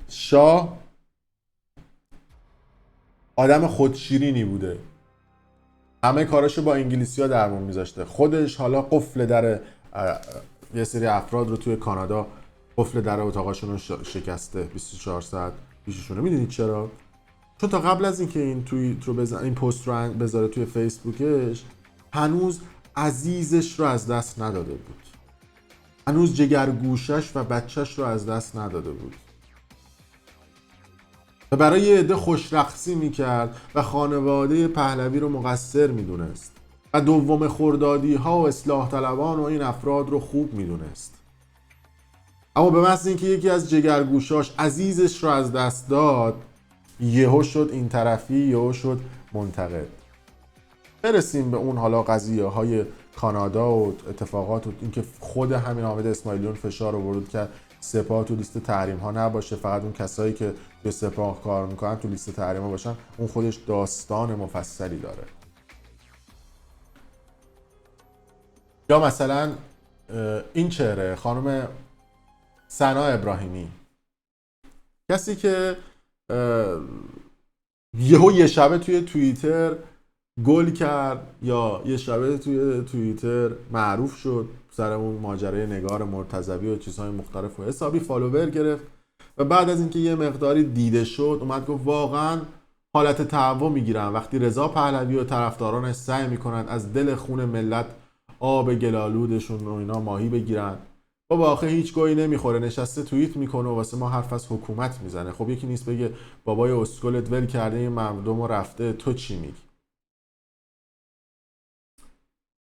شاه آدم خودشیرینی بوده، همه کاراشو با انگلیسی ها درمون میذاشته، خودش حالا قفل در یه سری افراد رو توی کانادا قفل در اتاقاشون رو شکسته 24 ساعت پیششونه. میدونید چرا؟ چون تا قبل از اینکه این توییت رو این پست رو بذاره توی فیسبوکش، هنوز عزیزش رو از دست نداده بود، هنوز جگرگوشش و بچهش رو از دست نداده بود و برای یه عده خوشرقصی میکرد و خانواده پهلوی رو مقصر میدونست و دوم خردادی ها و اصلاح طلبان و این افراد رو خوب میدونست. اما به محض اینکه یکی از جگرگوشاش عزیزش رو از دست داد، یهو شد این طرفی، یهو شد منتقد. برسیم به اون حالا قضیه های کانادا و اتفاقات و اینکه خود همین حامد اسماعیلیون فشار آورد که سپاه تو لیست تحریم ها نباشه، فقط اون کسایی که به سپاه کار میکنن تو لیست تحریم ها باشن. اون خودش داستان مفصلی داره. یا مثلا این چهره خانم سنا ابراهیمی، کسی که یه شبه توی توییتر گل کرد یا یه شبه توی توییتر معروف شد سر اون ماجرای نگار مرتضوی و چیزهای مختلف و حسابی فالوور گرفت و بعد از اینکه یه مقداری دیده شد اومد گفت واقعا حالت تهوع میگیرن وقتی رضا پهلوی و طرفدارانش سعی میکنن از دل خون ملت آب گلالودشون و اینا ماهی بگیرن. بابا آخه هیچ گویی نمیخوره، نشسته توییت میکنه و واسه ما حرف از حکومت میزنه. خب یکی نیست بگه بابای اسکلت ول کرده این مردم و رفته، تو چی میگی؟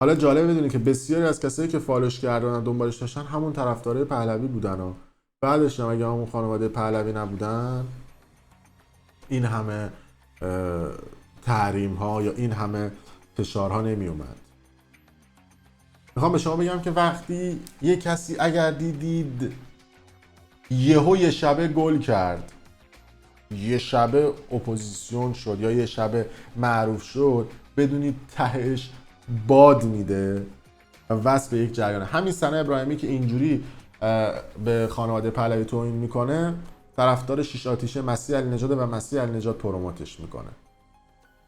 حالا جالب بدونی که بسیاری از کسایی که فالوش کردن و دنبالش داشتن همون طرفدارای پهلوی بودن و بعدش هم اگه همون خانواده پهلوی نبودن این همه تحریم ها یا این همه فشارها نمی اومد. میخوام به شما بگم که وقتی یه کسی اگر دیدید یه شبه گل کرد، یه شبه اپوزیسیون شد یا یه شبه معروف شد، بدونید تهش باد میده و وصل به یک جریان. همین سنا ابراهیمی که اینجوری به خانواده پهلوی توهین میکنه، طرفدار شیش آتیشه مسیح علی نژاد و مسیح علی نژاد پروموتش میکنه.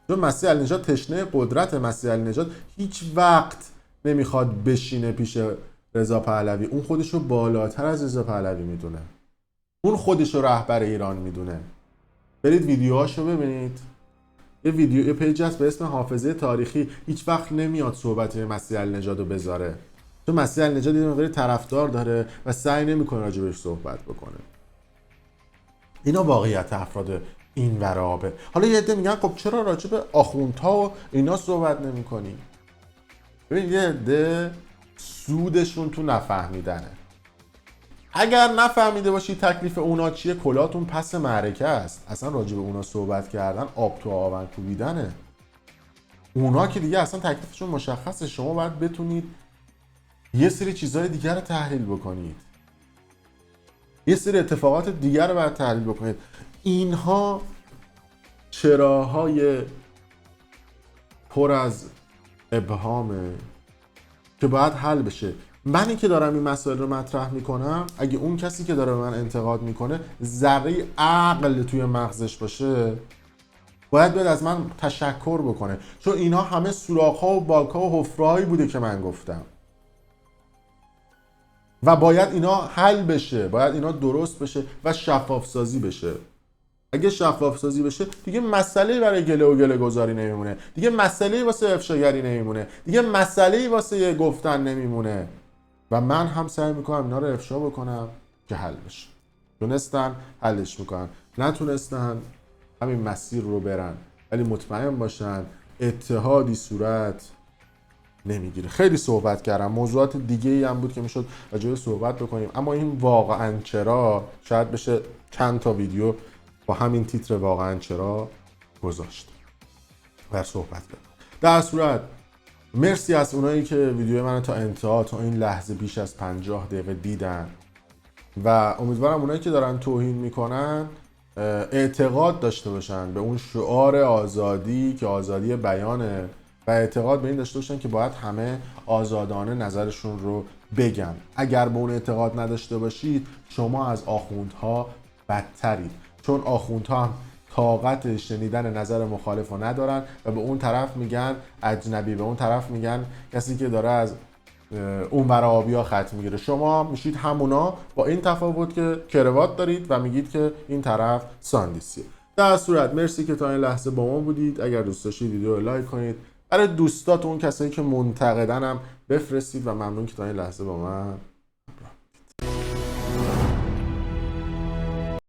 چون مسیح علی نژاد تشنه قدرت، مسیح علی نژاد هیچ وقت نمیخواد بشینه پیش رضا پهلوی. اون خودشو بالاتر از رضا پهلوی میدونه. اون خودشو رهبر ایران میدونه. برید ویدیوهاشو ببینید. یه پیج هست به اسم حافظه تاریخی، هیچ وقت نمیاد صحبت مسیح علی نژاد رو بذاره. چون مسیح علی نژاد یه مقدار طرفدار داره و سعی نمیکنه راجبش صحبت بکنه. اینا واقعیت افراد این ورابه. حالا یه عده میگن خب چرا راجب آخوندها و اینا صحبت نمی‌کنی؟ ببین یه عده سودشون تو نفهمیدنه. اگر نفهمیده باشی تکلیف اونا چیه، کلاتون پس معرکه است. اصلا راجب اونا صحبت کردن آب تو آون کوبیدنه. اونا که دیگه اصلا تکلیفشون مشخصه. شما باید بتونید یه سری چیزهای دیگر رو تحلیل بکنید. یه سری اتفاقات دیگر رو باید تحلیل بکنید. اینها چراهای پر از ابهامه که باید حل بشه. منی که دارم این مسائل رو مطرح میکنم، اگه اون کسی که داره من انتقاد میکنه ذره عقل توی مغزش باشه، باید از من تشکر بکنه. چون اینا همه سوراخ‌ها و باگ‌ها و حفره‌هایی بوده که من گفتم و باید اینا حل بشه، باید اینا درست بشه و شفاف سازی بشه. اگه شفاف سازی بشه دیگه مسئله برای گله و گله گذاری نمیمونه، دیگه مسئله واسه افشاگری نمیمونه، دیگه مسئله واسه گفتن نمیمونه. و من هم سعی میکنم اینا رو افشا بکنم که حل بشه. تونستن حلش میکنن، نتونستن همین مسیر رو برن، ولی مطمئن باشن اتحادی صورت نمیگیره. خیلی صحبت کردم، موضوعات دیگه ای هم بود که میشد راجع صحبت بکنیم، اما این واقعا چرا شاید بشه چند تا ویدیو با همین تیتر واقعا چرا گذاشت و صحبت کردم. در صورت مرسی از اونایی که ویدیو من تا انتها، تا این لحظه بیش از 50 دقیقه دیدن و امیدوارم اونایی که دارن توهین میکنن اعتقاد داشته باشن به اون شعار آزادی که آزادی بیانه و اعتقاد به این داشته باشن که باید همه آزادانه نظرشون رو بگن. اگر به اون اعتقاد نداشته باشید شما از آخوندها بدترید، چون آخوندها هم طاقت شنیدن نظر مخالف رو ندارن و به اون طرف میگن اجنبی، به اون طرف میگن کسی که داره از اون ور آبیا خط میگیره. شما میشید همونا با این تفاوت که کروات دارید و میگید که این طرف ساندیسیه. در صورت مرسی که تا این لحظه با ما بودید. اگر دوست داشتید ویدیو رو لایک کنید، برای دوستاتون کسایی که منتقدنم بفرستید و ممنون که تا این لحظه با من